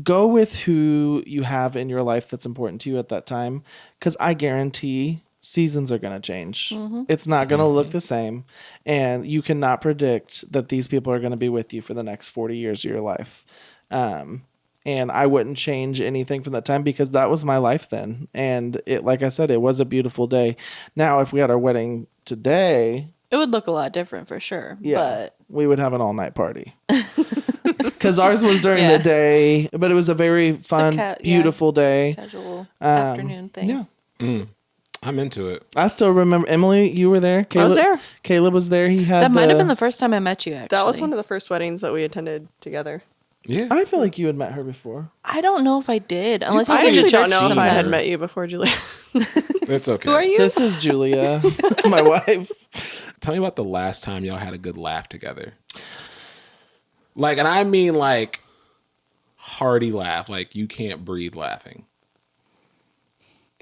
go with who you have in your life that's important to you at that time. Because I guarantee seasons are going to change. It's not going to look the same. And you cannot predict that these people are going to be with you for the next 40 years of your life. And I wouldn't change anything from that time because that was my life then. And it, like I said, it was a beautiful day. Now, if we had our wedding today, it would look a lot different for sure. But we would have an all-night party. Because ours was during the day, but it was a very fun, beautiful day. Casual afternoon thing. Yeah. I'm into it. I still remember, Emily, you were there. I was there. Caleb was there. He had That might have been the first time I met you, actually. That was one of the first weddings that we attended together. Yeah. I feel like you had met her before. I don't know if I did. Unless you I went to actually church don't know if I had somewhere. met you before, Julia. It's okay. Who are you? This is Julia, my wife. Tell me about the last time y'all had a good laugh together. And I mean hearty laugh, you can't breathe laughing.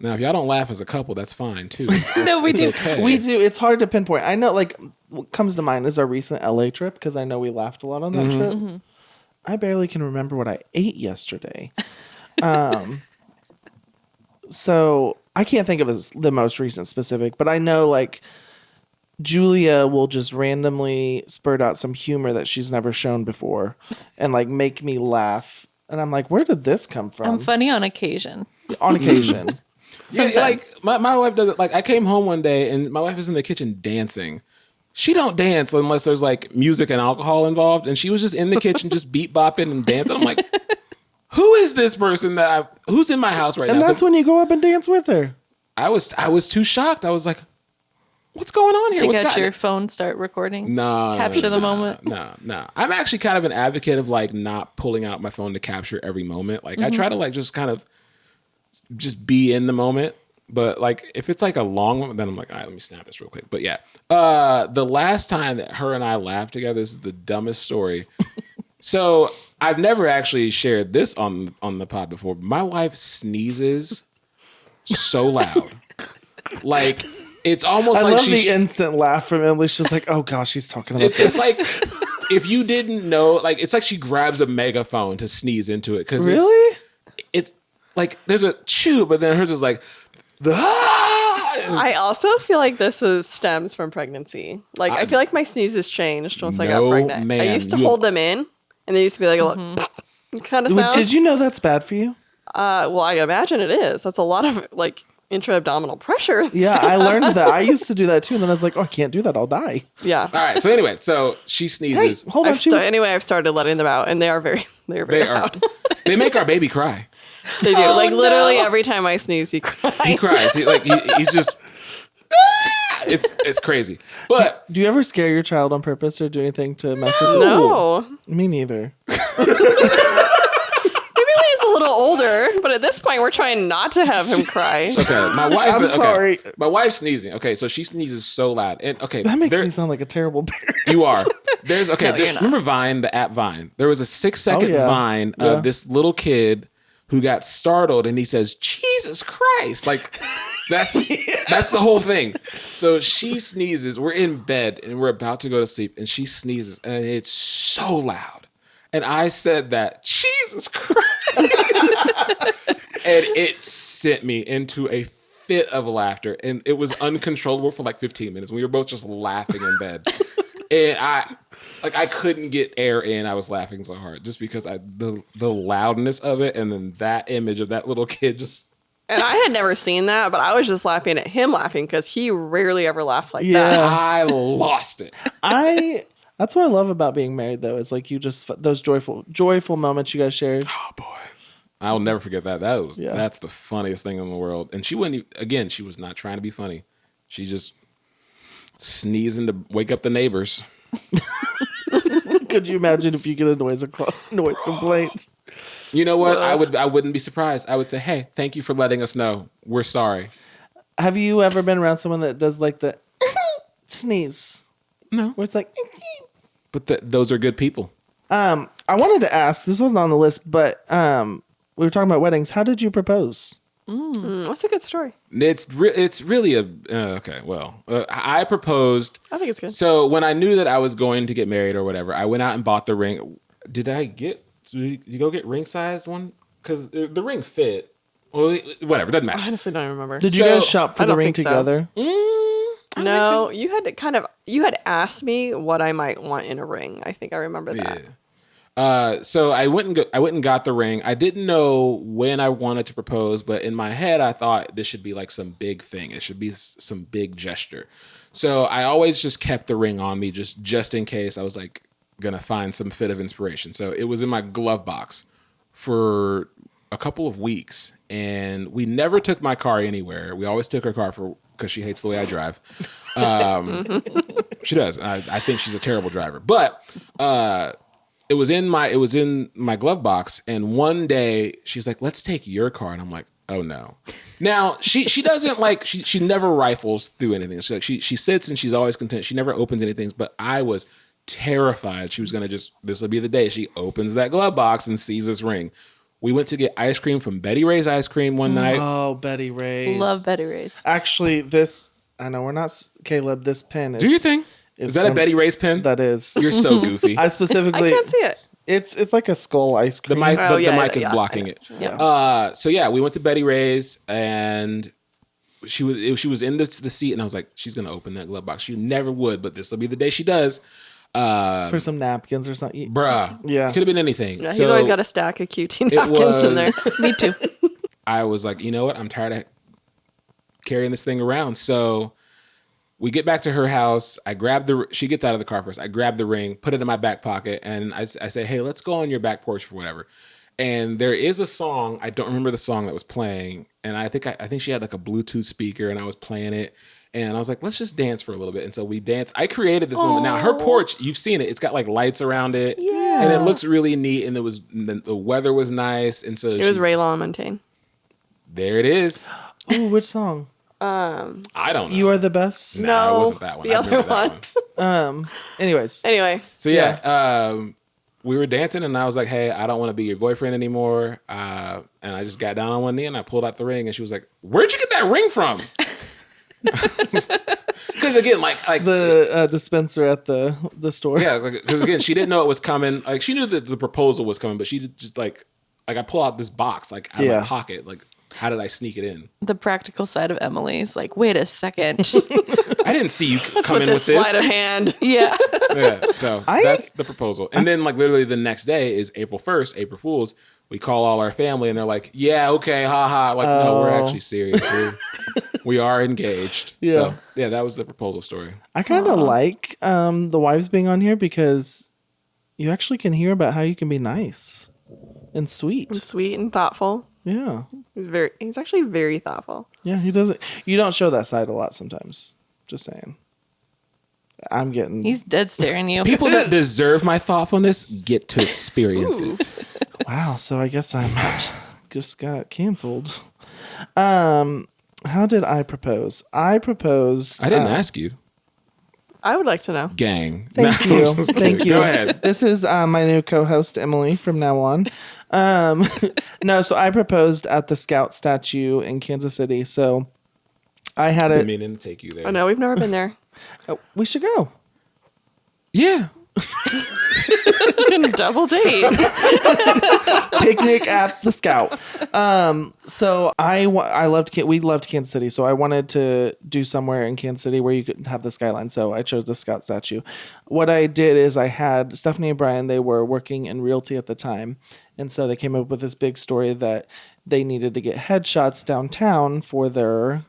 Now, if y'all don't laugh as a couple, that's fine too. No, we do. Okay. We do. It's hard to pinpoint. I know, what comes to mind is our recent LA trip because I know we laughed a lot on that trip. I barely can remember what I ate yesterday. So I can't think of as the most recent specific, but I know Julia will just randomly spurt out some humor that she's never shown before and make me laugh. And I'm like, where did this come from? I'm funny on occasion. On occasion. Yeah, Sometimes. my wife does it. I came home one day and my wife was in the kitchen dancing. She don't dance unless there's music and alcohol involved, and she was just in the kitchen just beat bopping and dancing. I'm like, who is this person who's in my house right And now? that's when you go up and dance with her. I was too shocked. I was like, what's going on here? Take What's out got your phone, start recording. No, Capture the moment. No. I'm actually kind of an advocate of not pulling out my phone to capture every moment. I try to just kind of just be in the moment. But if it's a long one, then I'm like, all right, let me snap this real quick. But yeah, the last time that her and I laughed together, this is the dumbest story. So I've never actually shared this on the pod before. My wife sneezes so loud, it's almost I like love the instant laugh from Emily. She's like, oh gosh, she's talking about this. It's if you didn't know, it's like she grabs a megaphone to sneeze into it because Really? it's there's a chew, but then hers is I also feel like this stems from pregnancy. I feel like my sneezes changed once I got No, pregnant. I ma'am. used to hold them in, and they used to be like a little kind of sound. Did you know that's bad for you? Well, I imagine it is. That's a lot of intra-abdominal pressure. Yeah, I learned that. I used to do that too, and then I was like, oh, I can't do that. I'll die. Yeah. all right. So anyway, she Hey, sneezes. hold on. Anyway, I've started letting them out, and they're very They are. loud. They make our baby cry. They do. Oh, Literally no. every time I sneeze, he cries. He cries. He's just. It's crazy. But Do you ever scare your child on purpose or do anything to mess with them? No. Me neither. Maybe when he's a little older, but at this point, we're trying not to have him cry. okay, my wife. I'm sorry. My wife's sneezing. Okay, so she sneezes so loud, and That makes me sound like a terrible parent. You are. There's you're not. remember Vine, the app Vine? There was a 6-second yeah. Vine of this little kid who got startled and he says, Jesus Christ. That's the whole thing. So she sneezes. We're in bed and we're about to go to sleep, and she sneezes, and it's so loud. And I said that, Jesus Christ. And it sent me into a fit of laughter, and it was uncontrollable for like 15 minutes. We were both just laughing in bed. And I couldn't get air in. I was laughing so hard just because the loudness of it, and then that image of that little kid just. And I had never seen that, but I was just laughing at him laughing because he rarely ever laughs like Yeah. that. I lost it. That's what I love about being married, though. Is like you just those joyful moments you guys shared. Oh boy, I'll never forget that. That's the funniest thing in the world. And she wouldn't. Again, she was not trying to be funny. She just sneezing to wake up the neighbors. Could you imagine if you get a noise complaint? You know what? I wouldn't be surprised. I would say, hey, thank you for letting us know. We're sorry. Have you ever been around someone that does like the sneeze? No. Where it's like. But those are good people. I wanted to ask. This wasn't on the list, but we were talking about weddings. How did you propose? That's a good story. It's really a okay. Well, I proposed. I think it's good. So when I knew that I was going to get married or whatever, I went out and bought the ring. Did you go get ring sized one? Because the ring fit. Well, whatever, doesn't I matter. honestly don't remember. Did you guys shop for I the don't ring think so. together? No, you had to you had asked me what I might want in a ring. I think I remember that. Yeah. So I went and got the ring. I didn't know when I wanted to propose, but in my head I thought this should be like some big thing. It should be some big gesture. So I always just kept the ring on me just in case I was like gonna find some fit of inspiration. So it was in my glove box for a couple of weeks, and we never took my car anywhere. We always took her car because she hates the way I drive. She does. I think she's a terrible driver, but it was in my glove box. And one day she's like, "Let's take your car," and I'm like, "Oh no!" Now she doesn't like she never rifles through anything. She sits and she's always content. She never opens anything. But I was terrified she was gonna this will be the day she opens that glove box and sees this ring. We went to get ice cream from Betty Ray's ice cream one night. Oh, Betty Ray's. Love Betty Ray's. Actually, I know we're not Caleb. This pen is. Do you think? Is that a Betty Ray's pen? That is. You're so goofy. I specifically. I can't see it. It's like a skull ice The cream. mic, Oh, the yeah, mic is yeah, blocking I it. Yeah. So yeah, we went to Betty Ray's, and she was in the seat, and I was like, she's gonna open that glove box. She never would, but this will be the day she does. For some napkins or something. Bruh, Yeah. could have been anything. Yeah, So he's always got a stack of QT napkins in there. Me too. I was like, you know what? I'm tired of carrying this thing around. So we get back to her house. She gets out of the car first. I grab the ring, put it in my back pocket, and I say, hey, let's go on your back porch for whatever. And there is a song. I don't remember the song that was playing. And I think she had like a Bluetooth speaker, and I was playing it. And I was like, let's just dance for a little bit. And so we danced. I created this moment. Now her porch, you've seen it. It's got like lights around it. Yeah. And it looks really neat. And the weather was nice. And so It was Ray LaMontagne. there it is. Oh, which song? I don't know. You Are the Best. Nah, it No, wasn't that one. the I remember other that one. Anyways. Anyway, So yeah, we were dancing, and I was like, hey, I don't want to be your boyfriend anymore. And I just got down on one knee, and I pulled out the ring, and she was like, where'd you get that ring from? Because again, like The dispenser at the store. yeah, because again, she didn't know it was coming. Like she knew that the proposal was coming, but she just like I pull out this box like out of my pocket. Like, how did I sneak it in? The practical side of Emily's like, wait a second. I didn't see you come in with this this. sleight of hand. Yeah. Yeah, so that's the proposal. And then like literally the next day is April 1st, April Fool's. We call all our family, and they're like, yeah, okay, haha. Like, no, we're actually serious. We are engaged. Yeah. So yeah, that was the proposal story. I kind of like the wives being on here because you actually can hear about how you can be nice and sweet. And sweet and thoughtful. Yeah. He's actually very thoughtful. Yeah, he doesn't. You don't show that side a lot sometimes. Just saying. I'm getting. He's dead staring you. People that deserve my thoughtfulness get to experience it. Wow. So I guess I'm just got canceled. How did I propose? I proposed. I didn't ask you. I would like to know. Gang. Thank No, you. I'm just Thank kidding. you. Go ahead. This is my new co-host Emily from now on. No, so I proposed at the Scout statue in Kansas City. So I had Been it. meaning to take you there. Oh no, we've never been there. We should go. Yeah. Double date. Picnic at the Scout. So we loved Kansas City, so I wanted to do somewhere in Kansas City where you could have the skyline. So I chose the Scout statue. What I did is I had Stephanie and Brian. They were working in realty at the time, and so they came up with this big story that they needed to get headshots downtown for their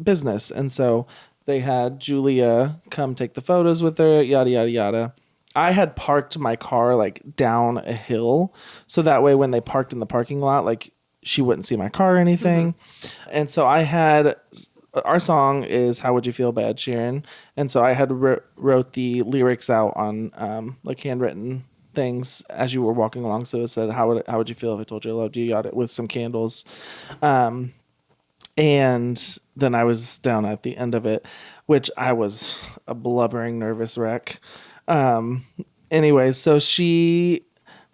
business, and so they had Julia come take the photos with her. Yada yada yada. I had parked my car like down a hill, so that way when they parked in the parking lot, like she wouldn't see my car or anything. And so I had our song is "How Would You Feel" by Ed Sheeran, and so I had wrote the lyrics out on like handwritten things as you were walking along. So it said, "How would you feel if I told you I loved you?" Yada, with some candles. And then I was down at the end of it, which I was a blubbering, nervous wreck. Anyway, so she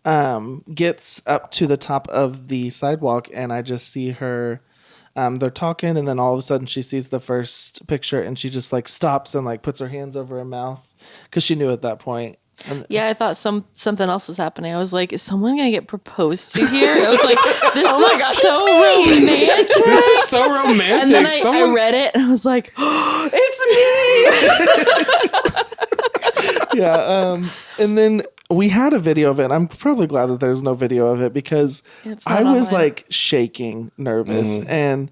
gets up to the top of the sidewalk, and I just see her. They're talking, and then all of a sudden she sees the first picture, and she just like stops and like puts her hands over her mouth because she knew at that point. Yeah, I thought something else was happening. I was like, is someone gonna get proposed to here? I was like, this looks so romantic. This is so romantic. And then I read it and I was like, oh, it's me. Yeah. And then we had a video of it. I'm probably glad that there's no video of it because I was like shaking, nervous, and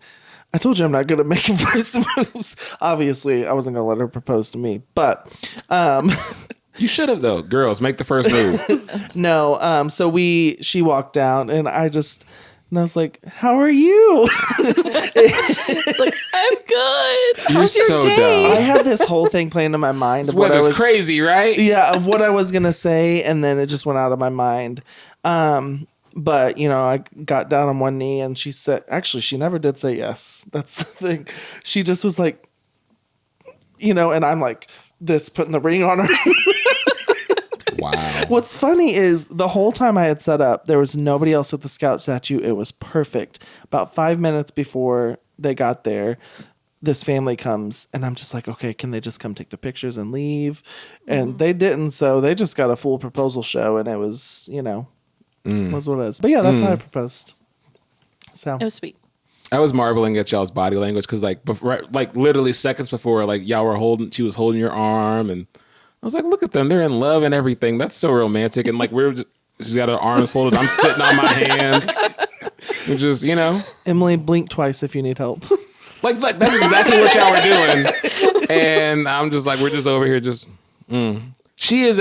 I told you I'm not good at making first moves. Obviously, I wasn't gonna let her propose to me, but You should have though. Girls, make the first move. no. So she walked down, and I was like, "How are you?" It's like, I'm good. You're How's your so day? dumb. I had this whole thing playing in my mind of what I Weather's was crazy, right? yeah, of what I was gonna say, and then it just went out of my mind. But I got down on one knee, and she said, actually, she never did say yes. That's the thing. She just was like, and I'm like this, putting the ring on her. Wow. What's funny is the whole time I had set up, there was nobody else at the Scout statue. It was perfect. About 5 minutes before they got there, this family comes, and I'm just like, okay, can they just come take the pictures and leave? And they didn't, so they just got a full proposal show, and it was, was what it is. But yeah, that's how I proposed. So It was sweet. I was marveling at y'all's body language because like literally seconds before, like she was holding your arm, and I was like, look at them, they're in love and everything. That's so romantic. And like she's got her arms folded, I'm sitting on my hand, and just Emily, blink twice if you need help. like that's exactly what y'all were doing. And I'm just like, we're just over here just. She is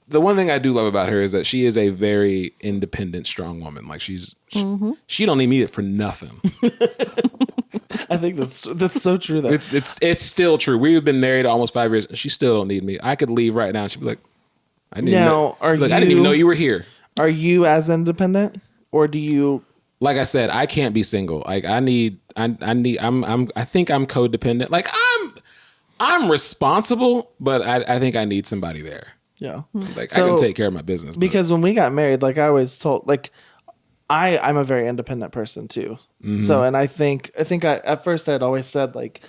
the one thing I do love about her is that she is a very independent, strong woman. Like she don't need me for nothing. I think that's so true though. It's still true. We've been married almost 5 years. She still don't need me. I could leave right now, and she'd be like, I didn't even know you were here. Are you as independent, or do you? Like I said, I can't be single. Like I think I'm codependent. Like I'm responsible, but I think I need somebody there. Yeah. Like I can take care of my business. Because when we got married, like I was told, like I'm a very independent person too. So, and I think at first I'd always said like,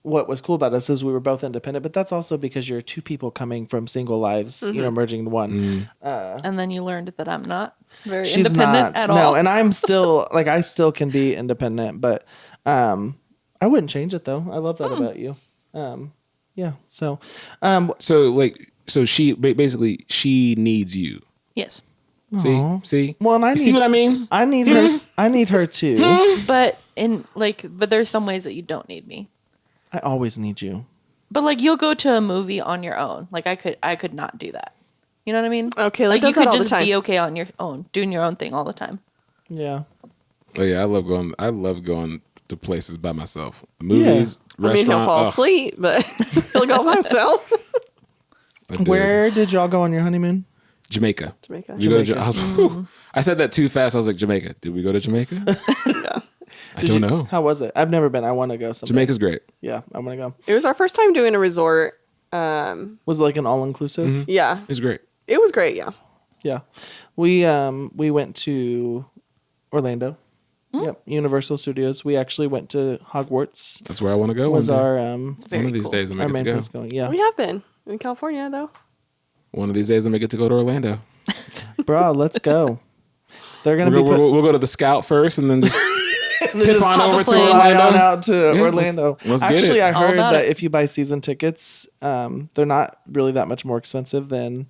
what was cool about us is we were both independent, but that's also because you're two people coming from single lives, merging into one. And then you learned that I'm not very She's independent not, at no, all. and I'm still like, I still can be independent, but I wouldn't change it though. I love that about you. Yeah. So, so she basically she needs you. Yes. See? well, and See what I mean? I need her. I need her too. But there's some ways that you don't need me. I always need you. But like you'll go to a movie on your own. Like I could not do that. You know what I mean? Okay, like does you that could all the just time. be okay on your own, doing your own thing all the time. Yeah. Oh yeah, I love going to places by myself. Movies, restaurant. He'll fall asleep, but he'll go by himself. Where did y'all go on your honeymoon? Jamaica. Jamaica. Did you go to I said that too fast. I was like, Jamaica. Did we go to Jamaica? Yeah. I don't know. How was it? I've never been. I want to go someday. Jamaica's great. Yeah, I want to go. It was our first time doing a resort. Was it like an all-inclusive? Yeah. It's great. It was great, yeah. Yeah. We went to Orlando. Yep, Universal Studios. We actually went to Hogwarts. That's where I want to go. Was one day. our one of these cool. days I may our get to main go. place going? Yeah, We have been in California though. One of these days I may get to go to Orlando. bro, let's go. They're gonna We'll be go, put, we'll go to the Scout first, and then just and then tip just on hop over a to plane right Orlando. on out to Yeah, Orlando. let's get Actually, it. I All heard about that it. if you buy season tickets, they're not really that much more expensive than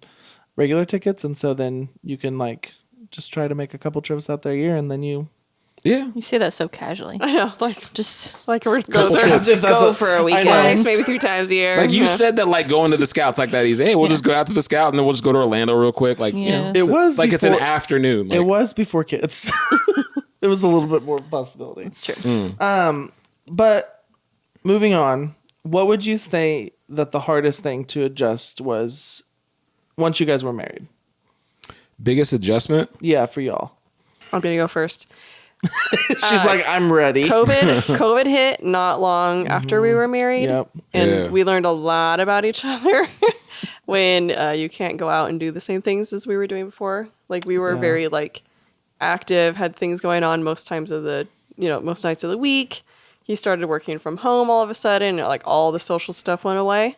regular tickets, and so then you can like just try to make a couple trips out there a year, and then you. Yeah. You say that so casually. I know, like Just like we're go Couple there trips. If that's go a- for a I weekend. know. twice, maybe 3 times a year. Like you Yeah. said that like going to the Scouts like that easy. Hey, we'll just go out to the Scout and then we'll just go to Orlando real quick. Like, you know, Yeah. It was like it's an before- afternoon. Like, It was before kids. It was a little bit more possibility. It's true. But moving on, what would you say that the hardest thing to adjust was once you guys were married? biggest adjustment. Yeah, for y'all. I'm gonna go first. She's like, I'm ready. COVID hit not long after we were married. Yep. And Yeah. we learned a lot about each other when you can't go out and do the same things as we were doing before. Like we were Yeah. very like active, had things going on most times of the, most nights of the week. He started working from home all of a sudden, like all the social stuff went away.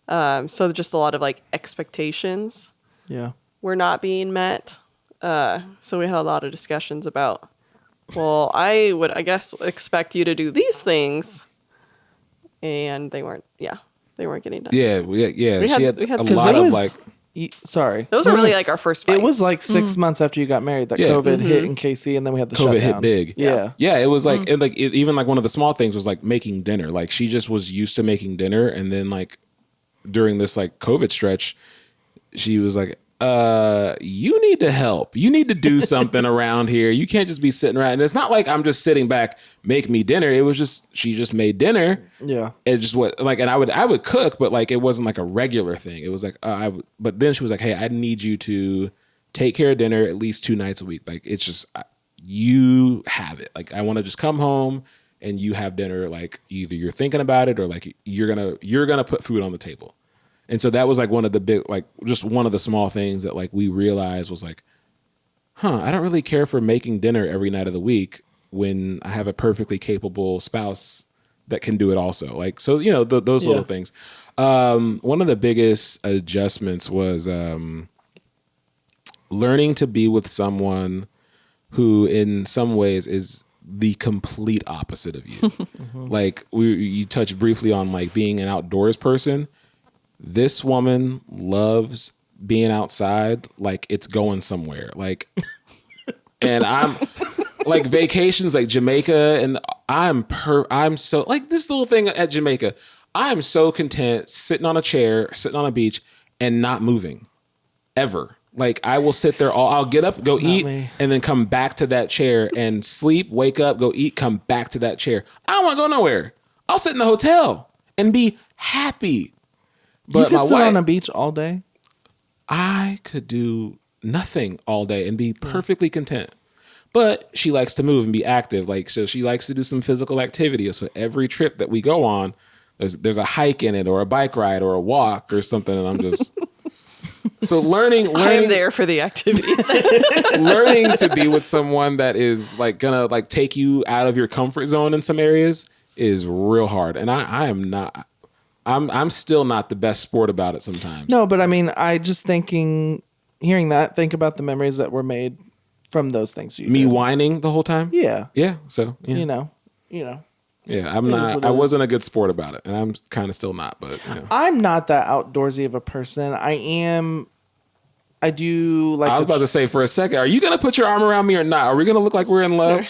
So just a lot of like expectations Yeah. were not being met. So we had a lot of discussions about, well, I would, I guess, expect you to do these things. And they weren't getting done. Yeah, We she had- had we had a some- lot it of was, like. sorry. Those were really like our first fights. It was like 6 months after you got married that Yeah. COVID hit in KC, and then we had the COVID shutdown. hit big. Yeah. Yeah, it was like, and like even like one of the small things was like making dinner. Like she just was used to making dinner, and then like during this like COVID stretch, she was like, you need to help. You need to do something around here. You can't just be sitting around. And it's not like I'm just sitting back, make me dinner. It was just she just made dinner. Yeah. It just what like, and I would cook, but like it wasn't like a regular thing. It was like but then she was like, hey, I need you to take care of dinner at least 2 nights a week. Like it's just you have it. Like I want to just come home and you have dinner. Like either you're thinking about it or like you're gonna put food on the table. And so that was like one of the big, like just one of the small things that like we realized was like, I don't really care for making dinner every night of the week when I have a perfectly capable spouse that can do it also. Like, so, those little things. One of the biggest adjustments was learning to be with someone who in some ways is the complete opposite of you. Like you touched briefly on like being an outdoors person. This woman loves being outside like it's going somewhere. Like, and I'm like vacations like Jamaica, and I'm so like this little thing at Jamaica. I'm so content sitting on a chair, sitting on a beach and not moving ever. Like I will sit there I'll get up, go eat, me. and then come back to that chair and sleep, wake up, go eat, come back to that chair. I don't want to go nowhere. I'll sit in the hotel and be happy. You But could my sit wife, on a beach all day. I could do nothing all day and be perfectly content. But she likes to move and be active. Like, so she likes to do some physical activity. So every trip that we go on, there's a hike in it or a bike ride or a walk or something. And I'm just, so learning, I am there for the activities. learning to be with someone that is like gonna like take you out of your comfort zone in some areas is real hard. And I am not, I'm still not the best sport about it sometimes. No, but I mean, I just hearing that, think about the memories that were made from those things. You Me did. whining the whole time? Yeah. Yeah. So, yeah. You know. Yeah, I'm It is not. what I it is. wasn't a good sport about it, and I'm kind of still not. But I'm not that outdoorsy of a person. I do like I was about to say for a second, are you gonna put your arm around me or not? Are we gonna look like we're in love?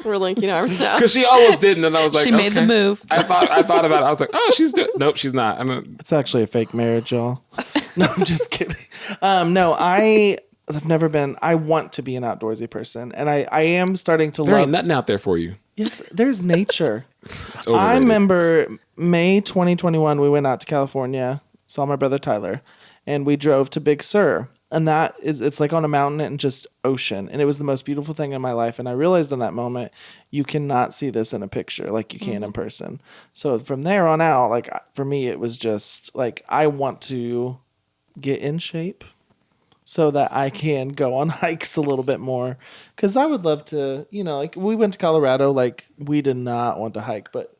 We're linking arms now. Because she almost didn't, and I was like, She made the okay. move. I thought about it. I was like, oh, she's doing. Nope, she's not. It's actually a fake marriage, y'all. No, I'm just kidding. No, I've never been. I want to be an outdoorsy person, and I am starting to There love. ain't nothing out there for you. Yes, there's nature. It's I overrated. remember May 2021. We went out to California, saw my brother Tyler, and we drove to Big Sur. And it's like on a mountain and just ocean. And it was the most beautiful thing in my life. And I realized in that moment, you cannot see this in a picture like you can in person. So from there on out, like for me, it was just like, I want to get in shape. so that I can go on hikes a little bit more. Because I would love to, like we went to Colorado, like we did not want to hike, but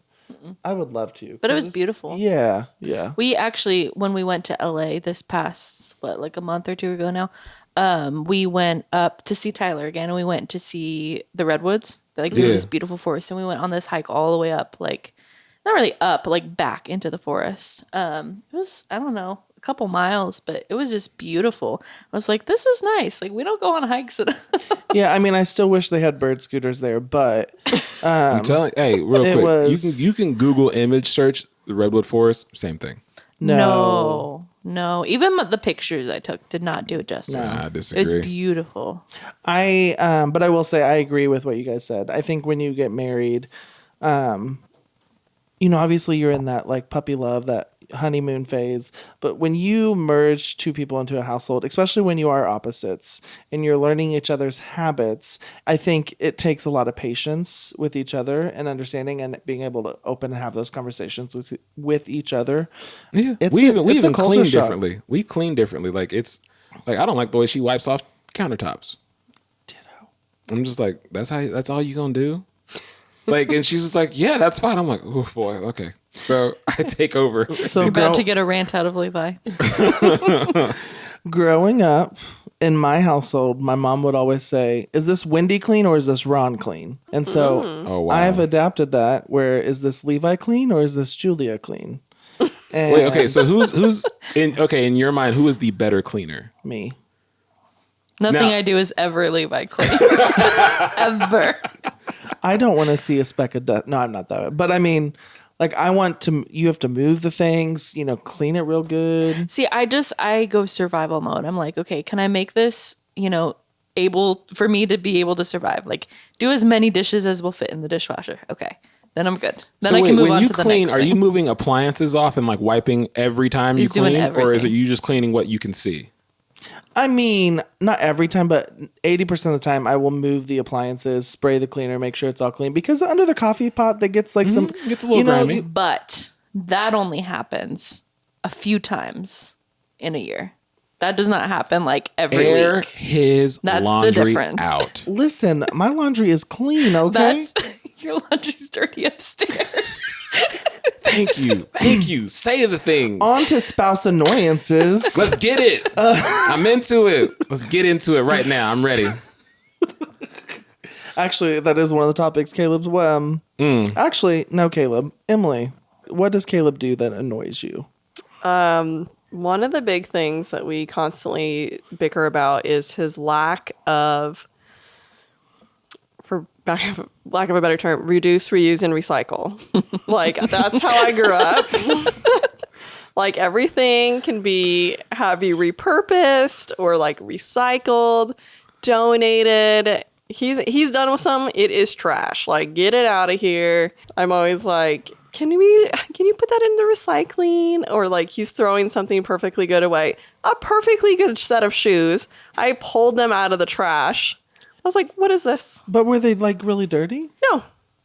I would love to. But it 'Cause was beautiful. Yeah, yeah. We actually, when we went to LA this past, like a month or two ago now, we went up to see Tyler again, and we went to see the redwoods. Like there's this beautiful forest, and we went on this hike all the way up, like not really up, but like back into the forest. It was, I don't know, a couple miles, but it was just beautiful. I was like, this is nice. Like we don't go on hikes. Yeah, I mean, I still wish they had bird scooters there, but I'm telling. Hey, real it quick, was- you can Google image search the redwood forest. Same thing. no. No. Even the pictures I took did not do it justice. Nah, I It disagree. was beautiful. But I will say I agree with what you guys said. I think when you get married, obviously you're in that like puppy love, that honeymoon phase. But when you merge two people into a household, especially when you are opposites and you're learning each other's habits, I think it takes a lot of patience with each other and understanding and being able to open and have those conversations with each other. Yeah, It's we a even culture clean shock. differently. We clean differently. Like it's like I don't like the way she wipes off countertops. Ditto. I'm just like, that's all you gonna do? Like, and she's just like, yeah, that's fine. I'm like, oh boy, okay. So I take over. So You're about to get a rant out of Levi. growing up in my household, my mom would always say, "Is this Wendy clean or is this Ron clean?" And so Oh, wow. I've adapted that. Where is this Levi clean or is this Julia clean? And Wait, okay. So who's in your mind, who is the better cleaner? me. Nothing Now- I do is ever Levi clean. Ever. I don't want to see a speck of dust. No, I'm not that way. But I mean, like you have to move the things, clean it real good. See, I go survival mode. I'm like, okay, can I make this, able for me to be able to survive? Like, do as many dishes as will fit in the dishwasher. Okay. Then I'm good. Then So I can move when on you to the clean, next are thing. you moving appliances off and like wiping every time He's you doing clean, or is it everything. you just cleaning what you can see? I mean, not every time, but 80% of the time, I will move the appliances, spray the cleaner, make sure it's all clean. Because under the coffee pot, that gets like some, Gets a little grimy. But that only happens a few times in a year. That does not happen like every Air week. his That's the laundry difference. out. Listen, my laundry is clean, okay? That's your laundry's dirty upstairs. Thank you. Say the things. On to spouse annoyances. Let's get it. I'm into it. Let's get into it right now. I'm ready. Actually, that is one of the topics. Caleb's, actually, no, Caleb. Emily, what does Caleb do that annoys you? One of the big things that we constantly bicker about is his lack of, for lack of a better term, reduce, reuse, and recycle. Like, that's how I grew up. Like, everything can be repurposed or like recycled, donated. He's done with some. It is trash. Like, get it out of here. I'm always like, can you put that into recycling? Or like, he's throwing something perfectly good away. A perfectly good set of shoes. I pulled them out of the trash. I was like, what is this? But were they like really dirty? No.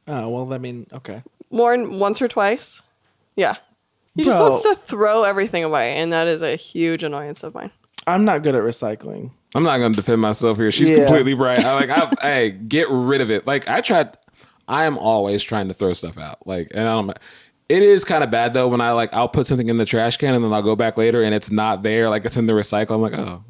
Oh, well, I mean, okay. More than once or twice. Yeah. He just Bro. wants to throw everything away. And that is a huge annoyance of mine. I'm not good at recycling. I'm not going to defend myself here. She's Yeah. completely right. Hey, get rid of it. Like I am always trying to throw stuff out. Like, and I don't. It is kind of bad though when I'll put something in the trash can and then I'll go back later and it's not there. Like it's in the recycle. I'm like, oh,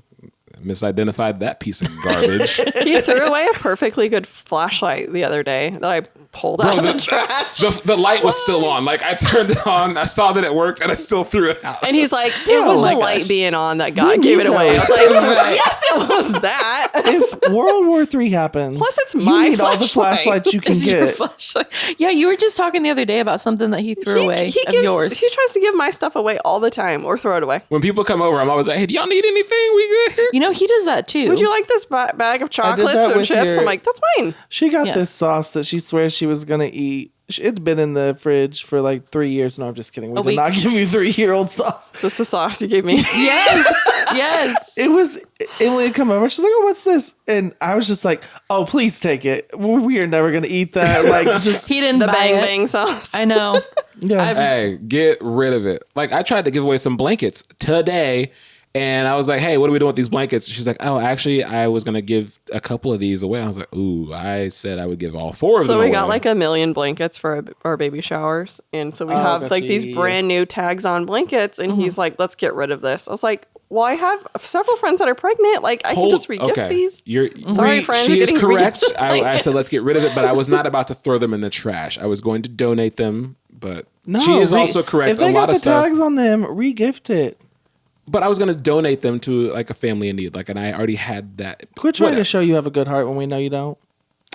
misidentified that piece of garbage. He threw away a perfectly good flashlight the other day that I pulled out of the trash. The light was still on. Like I turned it on, I saw that it worked, and I still threw it out. And he's like, it was Oh the my light being on that We God gave it need away. I those. was like, yes, it was that. If World War III happens, Plus, it's you my need all the flashlight. flashlights you can Is your get. flashlight? Yeah, you were just talking the other day about something that he threw away of yours. He tries to give my stuff away all the time or throw it away. When people come over, I'm always like, hey, do y'all need anything? We good here? You know, he does that too. Would you like this bag of chocolates that or with chips? your- I'm like, that's fine. She got Yeah. this sauce that she swears she was gonna eat. It'd been in the fridge for like 3 years. No, I'm just kidding. We did week. not give you 3-year-old sauce. This is the sauce you gave me. Yes, yes. It was Emily had come over. She's like, "Oh, what's this?" And I was just like, "Oh, please take it. We are never gonna eat that." Like, just He didn't The buy bang it. bang sauce. I know. yeah. Hey, get rid of it. Like I tried to give away some blankets today, And I was like, hey, what are we doing with these blankets? She's like, oh, actually, I was going to give a couple of these away. And I was like, ooh, I said I would give all 4 of them So we away. got like 1 million blankets for our baby showers. And so we have gotcha. like these brand new tags on blankets. And he's like, let's get rid of this. I was like, well, I have several friends that are pregnant. Like, I can just re-gift these. Sorry, friends. She you're is getting correct. re-gifted I said, let's get rid of it. But I was not about to throw them in the trash. I was going to donate them. But she is also correct. If they a got lot the of stuff. tags on them, re-gift it. But I was going to donate them to like a family in need. Like, and I already had that. Quit trying to show you have a good heart when we know you don't.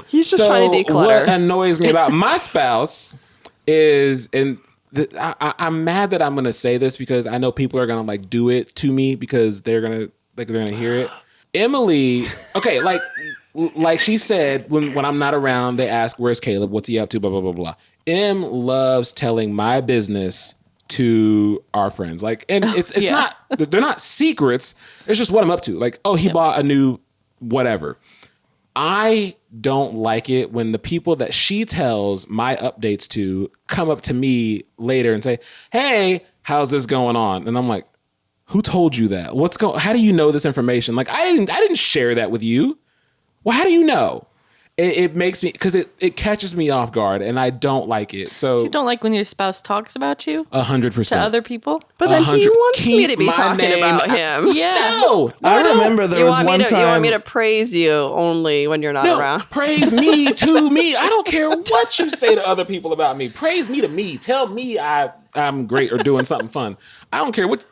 He's just trying to declutter. What annoys me about my spouse is, and I'm mad that I'm going to say this because I know people are going to like do it to me because they're going to hear it. Emily, okay, like she said, when I'm not around, they ask, where's Caleb? What's he up to? Blah, blah, blah, blah. Em loves telling my business to our friends. Like, and it's not, they're not secrets. It's just what I'm up to. Like, oh, he bought a new whatever. I don't like it when the people that she tells my updates to come up to me later and say, hey, how's this going on? And I'm like, who told you that? How do you know this information? Like, I didn't share that with you. Well, how do you know? It makes me, because it catches me off guard and I don't like it. So You don't like when your spouse talks about you 100%. to other people? But then he 100. wants me to be Keep my talking name about him. Yeah. No, I remember there was one You time. want me to praise you only when you're not around. Praise me to me. I don't care what you say to other people about me. Praise me to me. Tell me I'm great or doing something fun. I don't care what.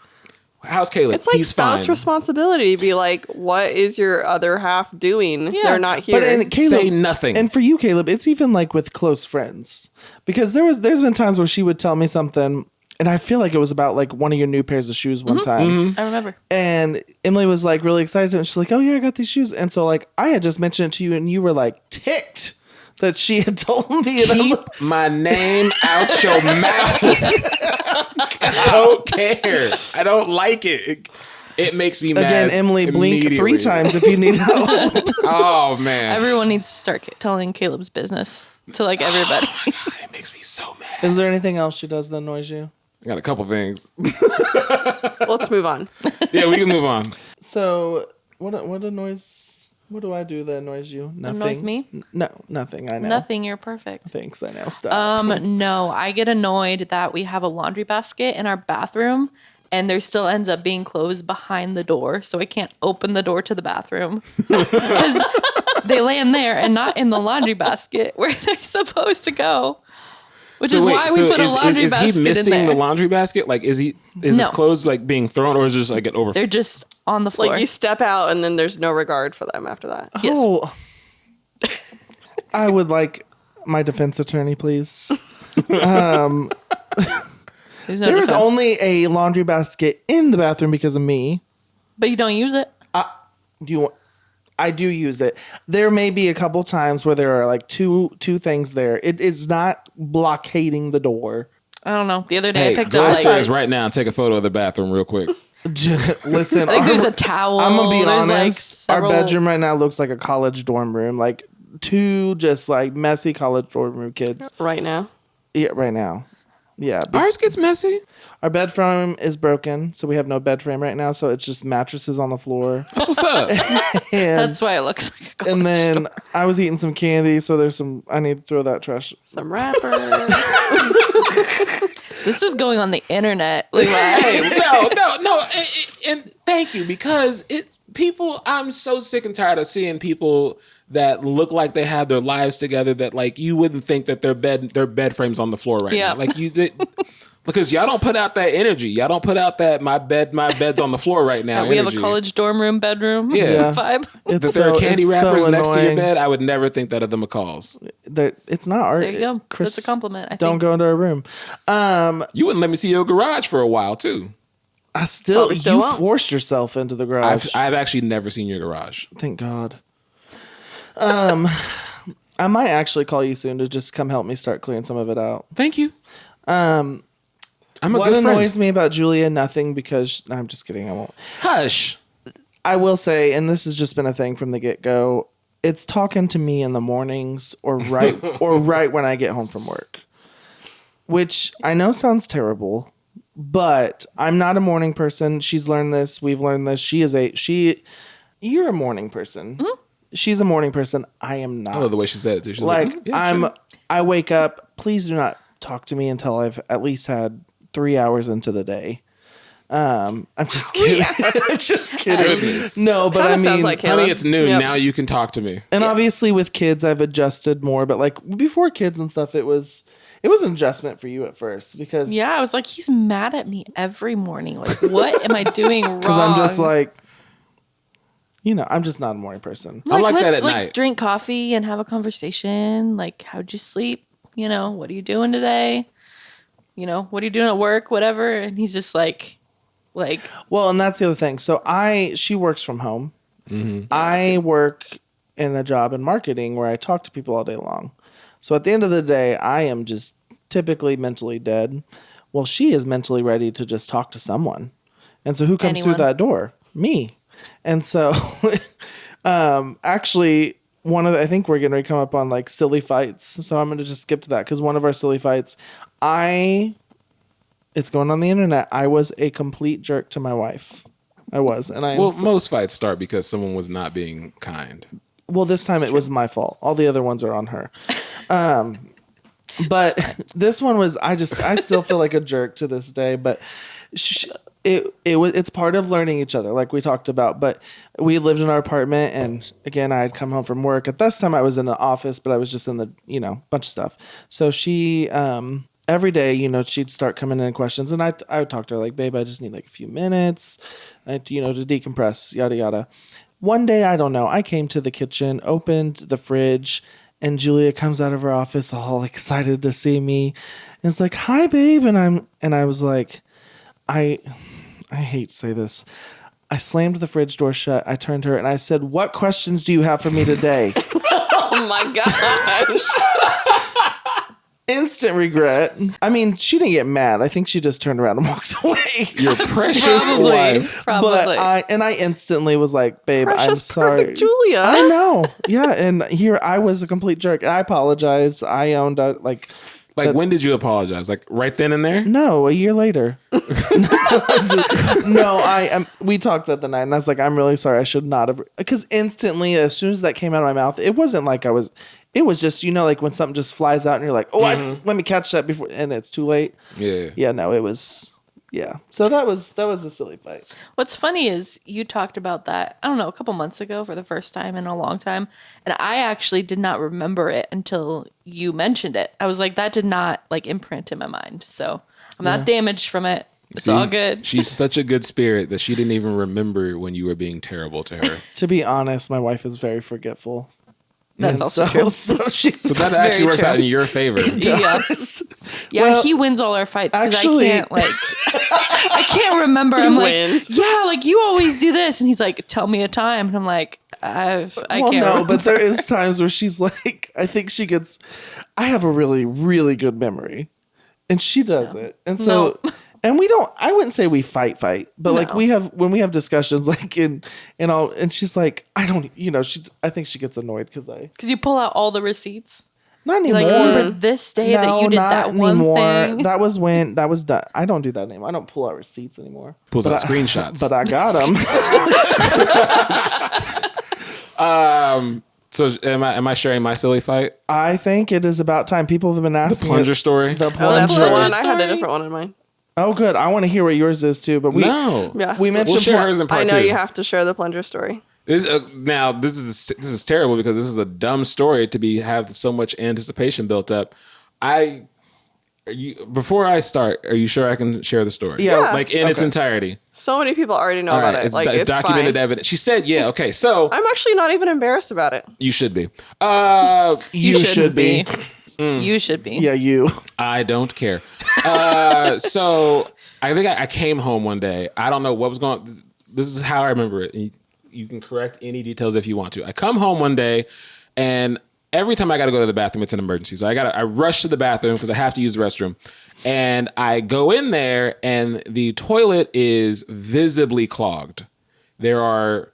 How's Caleb? It's like He's spouse fine. responsibility to be like, what is your other half doing? Yeah. They're not here. But and Caleb, Say nothing. And for you, Caleb, it's even like with close friends, because there's been times where she would tell me something, and I feel like it was about like one of your new pairs of shoes one time. I remember. And Emily was like really excited, and she's like, "Oh yeah, I got these shoes." And so like I had just mentioned it to you, and you were like ticked that she had told me. And Keep my name out your mouth. I don't care. I don't like it. It makes me mad. Again, Emily, blink 3 immediately. times if you need help. Oh man. Everyone needs to start telling Caleb's business to like everybody. God, it makes me so mad. Is there anything else she does that annoys you? I got a couple things. Let's move on. Yeah, we can move on. So what annoys? What do I do that annoys you? Nothing. Annoys me? No, nothing. I know. Nothing. You're perfect. Thanks. I know. Stop. No, I get annoyed that we have a laundry basket in our bathroom and there still ends up being clothes behind the door. So I can't open the door to the bathroom because they land there and not in the laundry basket where they're supposed to go. Which is why we put a laundry basket in there. Is he missing the laundry basket? Like, is his No. clothes like being thrown, or is it just like an over? They're just on the floor. Like you step out and then there's no regard for them after that. Yes. Oh, I would like my defense attorney, please. There's no There is defense. only a laundry basket in the bathroom because of me. But you don't use it. Do you want? I do use it. There may be a couple times where there are like two things there. It is not blockading the door. I don't know. The other day Hey, I picked go up upstairs like right now and take a photo of the bathroom real quick. Listen, I think there's a towel. I'm gonna be There's, like, honest. Our several- bedroom right now looks like a college dorm room. Like 2 just like messy college dorm room kids. Right now. Yeah, right now. Yeah, Ours gets messy. our bed frame is broken, so we have no bed frame right now. So it's just mattresses on the floor. That's what's up. And, That's why it looks like a college and then I was eating some candy, so there's some. I need to throw that trash. Some wrappers. This is going on the internet. Levi. Hey, no, and thank you, because people. I'm so sick and tired of seeing people that look like they have their lives together. That like you wouldn't think that their bed frames on the floor right Yeah. now. Like because y'all don't put out that energy. Y'all don't put out that my bed's on the floor right now. We have a energy. college dorm room bedroom Yeah. vibe. That It's there are candy it's wrappers next to your annoying. bed. I would never think that of the McCalls. It's not art. There you go. Chris, That's a compliment, I don't think. go into our room. You wouldn't let me see your garage for a while too. I still, Probably still you won't. forced yourself into the garage. I've actually never seen your garage. Thank God. I might actually call you soon to just come help me start clearing some of it out. Thank you. I'm a What good annoys friend. me about Julia? Nothing, because I'm just kidding. I won't. Hush. I will say, and this has just been a thing from the get go. It's talking to me in the mornings or right when I get home from work, which I know sounds terrible, But I'm not a morning person. She's learned this. We've learned this. You're a morning person. Mm-hmm. She's a morning person. I am not. I love the way she said it too. She's Like, yeah, sure. I wake up. Please do not talk to me until I've at least had 3 hours into the day. I'm just kidding. I'm just kidding. Goodness. No, but Kinda I mean, sounds like Honey, Caleb. it's noon. Yep. Now you can talk to me. and obviously with kids, I've adjusted more. But like before kids and stuff, it was an adjustment for you at first because Yeah, I was like, he's mad at me every morning. Like, what am I doing wrong? because I'm just like, I'm just not a morning person. I'm like that let's at night. drink coffee and have a conversation. Like, how'd you sleep? What are you doing today? What are you doing at work? Whatever. And he's just like, Well, and that's the other thing. So she works from home. Mm-hmm. I work in a job in marketing where I talk to people all day long. So at the end of the day, I am just typically mentally dead. Well, she is mentally ready to just talk to someone. And so who comes through Anyone. that door? Me. And so actually I think we're getting ready to come up on like silly fights. So I'm going to just skip to that because one of our silly fights, it's going on the internet. I was a complete jerk to my wife. I was. And Well, most fights start because someone was not being kind. Well, this time it was my fault. All the other ones are on her. But this one was, I still feel like a jerk to this day, but it's part of learning each other, like we talked about. But we lived in our apartment, and again, I had come home from work. At this time I was in the office, but I was just in the, bunch of stuff. So she, every day, she'd start coming in questions, and I would talk to her like, babe, I just need like a few minutes, to decompress, yada, yada. One day, I don't know, I came to the kitchen, opened the fridge, and Julia comes out of her office all excited to see me. And it's like, hi, babe. And I was like, I hate to say this. I slammed the fridge door shut. I turned to her and I said, what questions do you have for me today? Oh my gosh. Instant regret. I mean, she didn't get mad. I think she just turned around and walked away. Your precious wife. Probably. But I instantly was like, babe, I'm Precious, sorry. perfect Julia. I know. Yeah. And here I was a complete jerk. And I apologize. I owned up Like, when did you apologize? Like, right then and there? No, a year later. We talked about the night and I was like, I'm really sorry. I should not have. Because instantly, as soon as that came out of my mouth, it wasn't like it was just, like when something just flies out and you're like, let me catch that before, and it's too late. Yeah. Yeah, no, it was, yeah. So that was a silly fight. What's funny is you talked about that, I don't know, a couple months ago for the first time in a long time. And I actually did not remember it until you mentioned it. I was like, that did not imprint in my mind. So I'm not damaged from it. It's all good. She's such a good spirit that she didn't even remember when you were being terrible to her. To be honest, my wife is very forgetful. That's And also so, true. So that actually very works true. out in your favor. Yeah. Yeah, Well, he wins all our fights because actually- I can't I can't remember. I'm wins. like, yeah, you always do this, and he's like, tell me a time, and I'm like, I Well, can't. no, remember. but there is times where she's like, I think she gets, I have a really, really good memory. And she does it. And so, and I wouldn't say we fight, but like when we have discussions, like and she's like, I don't, I think she gets annoyed because you pull out all the receipts. not You're anymore. like, remember this day that you did that one thing? That was done. I don't do that anymore. I don't pull out receipts anymore. Pulls out screenshots. But I got them. So am I sharing my silly fight? I think it is about time. People have been asking. Plunger story? The Oh, that's the plunger. one. I had a Story. different one in mind. Oh, good. I want to hear what yours is too. But No. Yeah. we mentioned We'll share hers in part I know two. you have to share the plunger story. Now this is terrible because this is a dumb story to have so much anticipation built up. Before I start, are you sure I can share the story? Yeah. Like in its entirety. So many people already know All about right, it. it's documented fine. evidence. She said, yeah, okay, so I'm actually not even embarrassed about it. you should be. you should be. You should be. Yeah, you. I don't care. So I think I came home one day. I don't know what was going on. This is how I remember it. You can correct any details if you want to. I come home one day, and every time I got to go to the bathroom, it's an emergency. So I rush to the bathroom because I have to use the restroom. And I go in there, and the toilet is visibly clogged. There are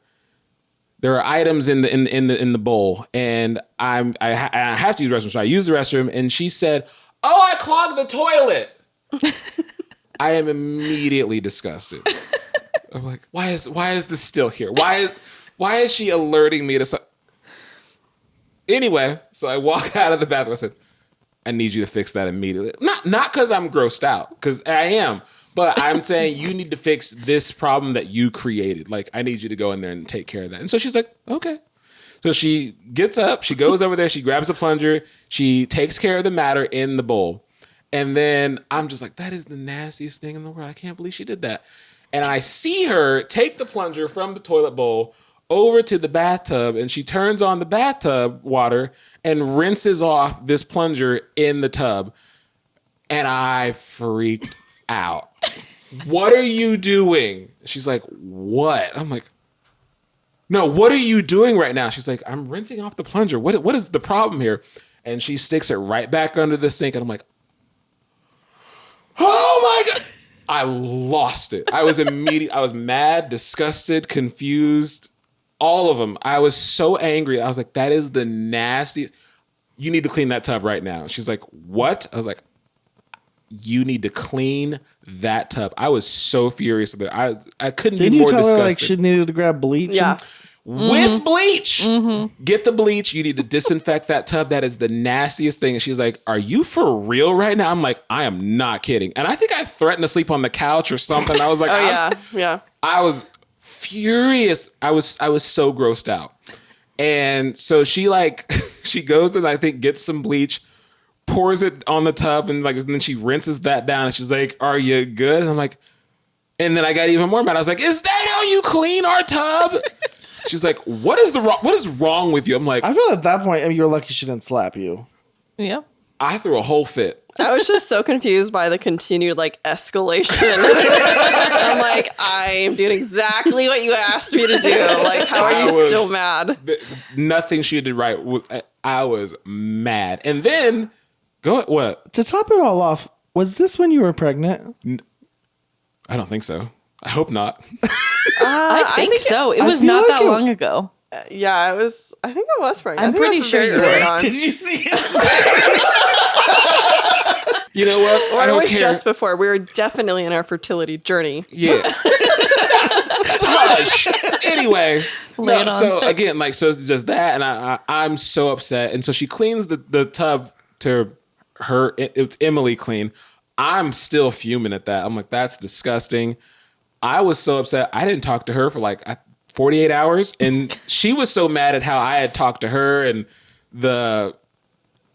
items in the bowl, and I have to use the restroom. So I use the restroom, and she said, "Oh, I clogged the toilet." I am immediately disgusted. I'm like, why is this still here? Why is she alerting me to something? Anyway, so I walk out of the bathroom. I said, I need you to fix that immediately. Not because I'm grossed out, because I am. But I'm saying you need to fix this problem that you created. Like, I need you to go in there and take care of that. And so she's like, okay. So she gets up, she goes over there, she grabs a plunger, she takes care of the matter in the bowl. And then I'm just like, that is the nastiest thing in the world. I can't believe she did that. And I see her take the plunger from the toilet bowl over to the bathtub, and she turns on the bathtub water and rinses off this plunger in the tub. And I freaked out. What are you doing? She's like, what? I'm like, no, what are you doing right now? She's like, I'm rinsing off the plunger. What is the problem here? And she sticks it right back under the sink. And I'm like, oh my God. I lost it. I was mad, disgusted, confused, all of them. I was so angry. I was like, that is the nastiest. You need to clean that tub right now. She's like, what? I was like, you need to clean that tub. I was so furious with her. I couldn't be more disgusted. Didn't you tell her like she needed to grab bleach? Yeah. With bleach. Get the bleach. You need to disinfect that tub. That is the nastiest thing. And she's like, are you for real right now? I'm like, I am not kidding. And I think I threatened to sleep on the couch or something. I was like, yeah. I was furious. I was so grossed out. And so she she goes and I think gets some bleach, pours it on the tub, and then she rinses that down. And she's like, are you good? And I'm like, and then I got even more mad. I was like, is that how you clean our tub? She's like, what is wrong with you? I'm like, I feel at that point, you're lucky she didn't slap you. Yeah. I threw a whole fit. I was just so confused by the continued escalation. I'm like, I'm doing exactly what you asked me to do. Like, how are you still mad? Nothing she did right. I was mad. And then, what? To top it all off, was this when you were pregnant? I don't think so. I hope not. I think so. It was not that long ago. Yeah, it was. I think it was pregnant. I'm pretty sure you were. Did you see his face? You know what? Or I it don't was care. just before. We were definitely in our fertility journey. Yeah. Hush. Anyway. So again, so just that, and I'm so upset. And so she cleans the tub to her. It's Emily clean. I'm still fuming at that. I'm like, that's disgusting. I was so upset. I didn't talk to her for 48 hours. And she was so mad at how I had talked to her and the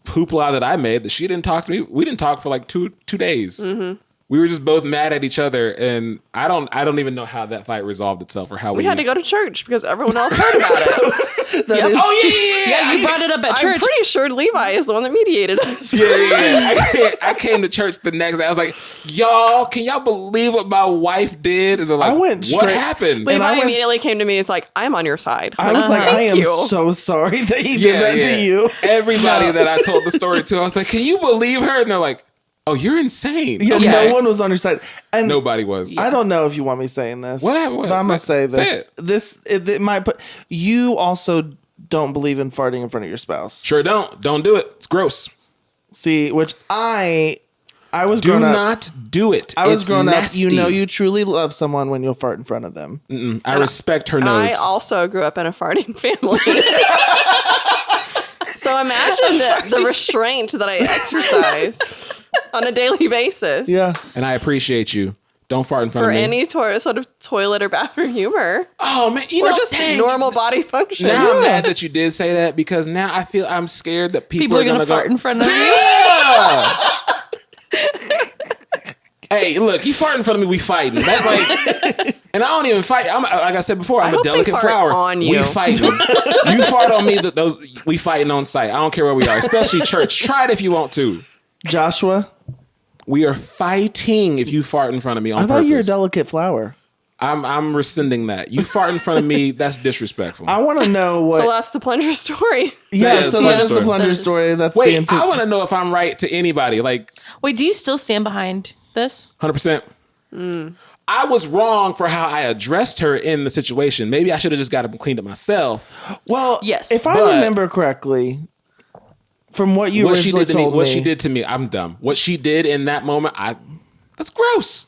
hoopla that I made that she didn't talk to me. We didn't talk for two days. Mm-hmm. We were just both mad at each other. And I don't even know how that fight resolved itself or how we had to go to church because everyone else heard about it. Yeah, you brought it up at church. I'm pretty sure Levi is the one that mediated us. Yeah. I came to church the next day. I was like, y'all, can y'all believe what my wife did? And they're like, what happened? Levi immediately came to me. He's like, I'm on your side. I was like, I am so sorry that he did that to you. Everybody that I told the story to, I was like, can you believe her? And they're like, oh, you're insane. Yeah, okay. No one was on your side. And nobody was. I don't know if you want me saying this. What? But I'm going to say this. Say it. It might put... You also don't believe in farting in front of your spouse. Sure don't. Don't do it. It's gross. See, which I was grown up... Do not do it. I was grown up. You know you truly love someone when you'll fart in front of them. I respect her nose. I also grew up in a farting family. So imagine the restraint that I exercise on a daily basis. Yeah. And I appreciate you. Don't fart in front of me. For any sort of toilet or bathroom humor. Oh, man. Or just normal body function. Now I'm mad that you did say that because now I feel I'm scared that people are going to fart in front of you. Yeah. Hey, look, you fart in front of me, we fighting. And I don't even fight. Like I said before, I'm a delicate flower. On you. We fighting. You fart on me, we fighting on sight. I don't care where we are, especially church. Try it if you want to. Joshua, we are fighting if you fart in front of me on purpose. I thought you were a delicate flower. I'm rescinding that. You fart in front of me, that's disrespectful. I want to know what... So that's the Plunger story. Yeah, so that is the Plunger story. That's the Wait, I want to know if I'm right to anybody. Wait, do you still stand behind this? 100%. I was wrong for how I addressed her in the situation. Maybe I should have just got it cleaned up myself. Well, yes. If I remember correctly, from what you originally told me... What she did to me, I'm dumb. What she did in that moment, that's gross.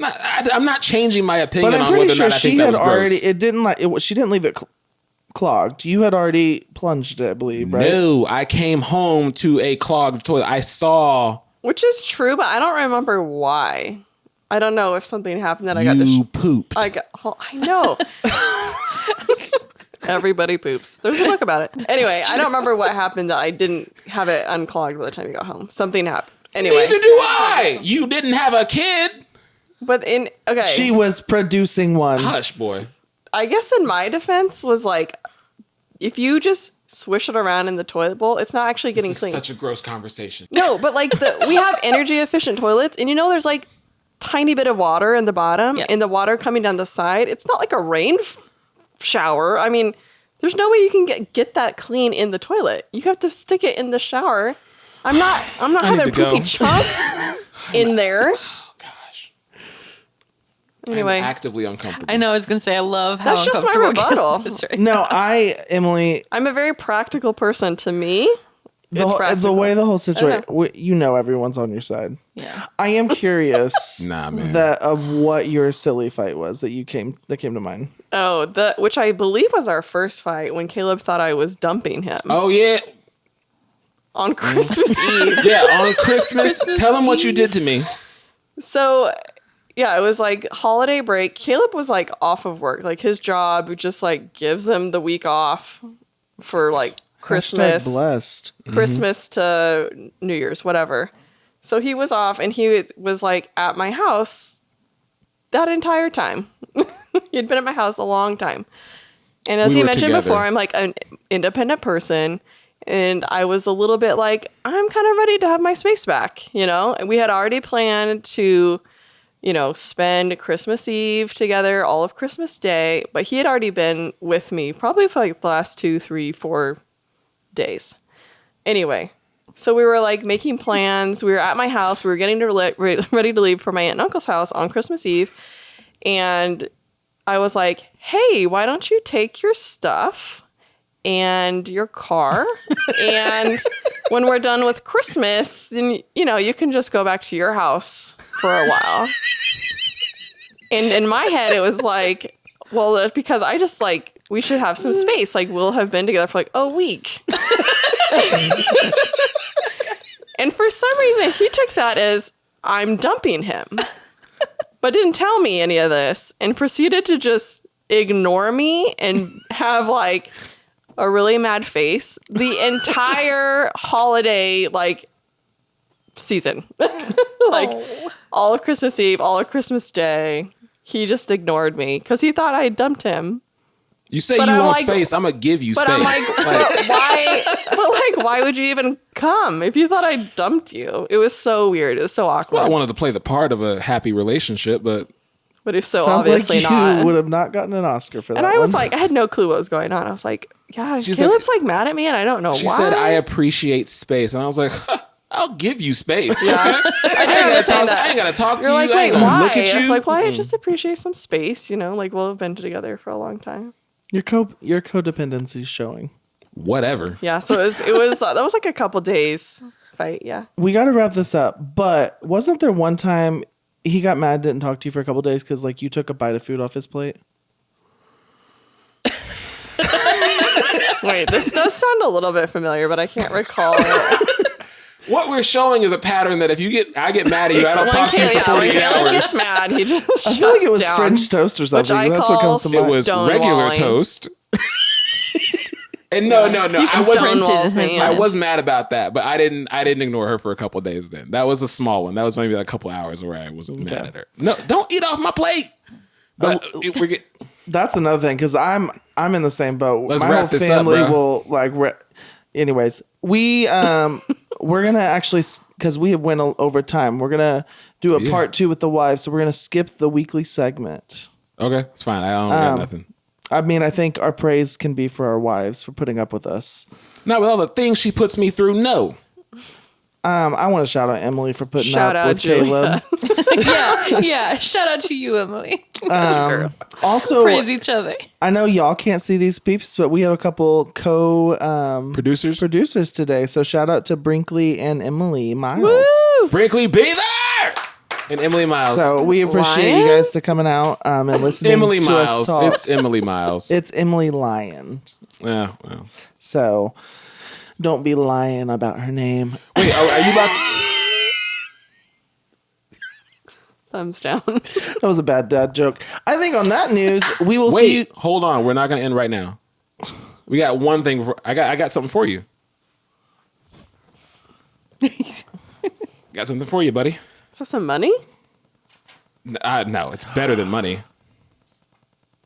I'm not changing my opinion But I'm on pretty whether or sure not I she think that had was already. gross. It didn't like it. She didn't leave it clogged. You had already plunged it, I believe, right? No, I came home to a clogged toilet. I saw Which is true, but I don't remember why. I don't know if something happened that I got you pooped. I know. Everybody poops. There's a book about it. Anyway, I don't remember what happened that I didn't have it unclogged by the time you got home. Something happened. Anyway. Neither do I. You didn't have a kid. But okay. She was producing one. Hush, boy. I guess in my defense was like, if you just swish it around in the toilet bowl, it's not actually getting This is clean. such a gross conversation. No, but like we have energy efficient toilets, and there's like tiny bit of water in the bottom, Yep. and the water coming down the side. It's not like a rain shower. I mean, there's no way you can get that clean in the toilet. You have to stick it in the shower. I'm not I need having to go. poopy chunks in there. Gosh. Anyway, I'm actively uncomfortable. I know. I was gonna say I love how That's just my uncomfortable rebuttal. Caleb is right No, Emily, I'm a very practical person. To me, it's the practical. way the whole situation, know. everyone's on your side. Yeah. I am curious Nah, man. that of what your silly fight was that came to mind. Oh, which I believe was our first fight when Caleb thought I was dumping him Oh, yeah. on Christmas Eve. Yeah, on Christmas. Tell him what you did to me. So, yeah, it was like holiday break. Caleb was like off of work. Like his job just like gives him the week off for like Christmas, Blessed. Christmas to New Year's, whatever. So he was off and he was like at my house that entire time. He had been at my house a long time. And as We he were mentioned together. before, I'm like an independent person. And I was a little bit like, I'm kind of ready to have my space back, And we had already planned to, spend Christmas Eve together, all of Christmas Day. But he had already been with me probably for like the last 2, 3, 4 days. Anyway, so we were like making plans. We were at my house. We were getting ready to leave for my aunt and uncle's house on Christmas Eve. And I was like, hey, why don't you take your stuff and your car? And when we're done with Christmas, then, you can just go back to your house for a while. And in my head, it was like, well, that's because I just like, we should have some space. Like, we'll have been together for like a week. And for some reason, he took that as I'm dumping him, but didn't tell me any of this and proceeded to just ignore me and have like a really mad face the entire holiday, like, season. Like, all of Christmas Eve, all of Christmas Day. He just ignored me because he thought I dumped him. You say But you I'm want like- space. I'm going to give you But space. I'm like, but why? But like, why would you even come if you thought I dumped you? It was so weird. It was so awkward. Well, I wanted to play the part of a happy relationship, but But it's so Sounds obviously like not. you would have not gotten an Oscar for that. And I was one. like, I had no clue what was going on. I was like, yeah, She's Caleb's like mad at me, and I don't know she why. said, I appreciate space. And I was like, I'll give you space. Yeah. Okay? I didn't understand that. I ain't got to talk to You're you. like, I wait, ain't gonna why? look at you. I was like, well, I just appreciate some space. Like we'll have been together for a long time. your codependency is showing. Whatever. Yeah. So it was that was like a couple days fight. Yeah. We got to wrap this up, but wasn't there one time he got mad, didn't talk to you for a couple days because like you took a bite of food off his plate? Wait, this does sound a little bit familiar, but I can't recall it. What we're showing is a pattern that if I get mad at you, I don't talk to you for When 48 Caleb hours. gets mad, he just I feel like it was down. French toast or something. I That's what call comes to It mind. was Stonewalling. regular toast. And no. I wasn't. Stonewalls me. I was mad about that, but I didn't ignore her for a couple days then. That was a small one. That was maybe like a couple hours where I was mad at her. No, don't eat off my plate. But That's another thing because I'm in the same boat. Let's My wrap whole this up, family bro. will like. Anyways, we're gonna actually because we went over time. We're gonna do a part 2 with the wives. So we're gonna skip the weekly segment. okay, it's fine. I don't got nothing. I mean, I think our praise can be for our wives for putting up with us. Not with all the things she puts me through. No. I want to shout out Emily for putting Shout up out, with Julia. Caleb. Yeah. Shout out to you, Emily. Also, Praise each other. I know y'all can't see these peeps, but we have a couple Producers. today. So shout out to Brinkley and Emily Miles. Brinkley, be there. And Emily Miles. So we appreciate Lion? you guys to coming out and listening Emily to us Miles. talk. It's Emily Miles. It's Emily Lyon. Yeah, well. So don't be lying about her name. Wait, are you about to... Thumbs down. That was a bad dad joke. I think on that news, we will see Wait, you. hold on. We're not going to end right now. We got one thing. I got something for you. Got something for you, buddy. Is that some money? No, it's better than money.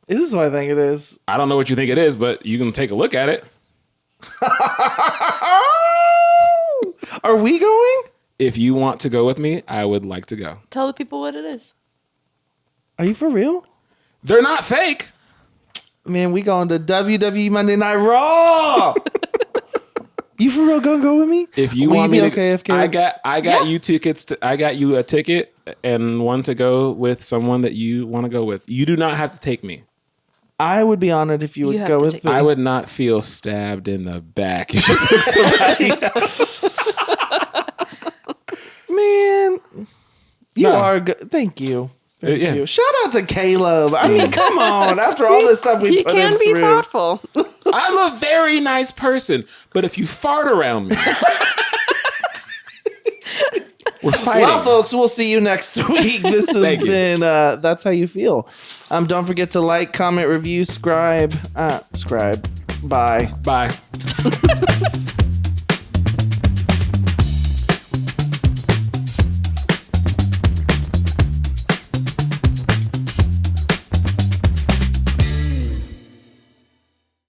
This is what I think it is. I don't know what you think it is, but you can take a look at it. Are we going? If you want to go with me, I would like to go. Tell the people what it is. Are you for real? They're not fake. Man, we going to WWE Monday Night Raw. You for real gonna go with me? If you Will want be me okay, to, FK? I got you tickets. I got you a ticket and one to go with someone that you want to go with. You do not have to take me. I would be honored if you would have go to with take me. I would not feel stabbed in the back if you took somebody else. Man, you No. are good. Thank you. Thank Yeah. you. Shout out to Caleb. I mean, come on. After all this stuff we He put can him be through. thoughtful. I'm a very nice person, but if you fart around me, we're fighting. Well, folks, we'll see you next week. This has Thank you. been That's How You Feel. Don't forget to like, comment, review, subscribe. Bye. Bye.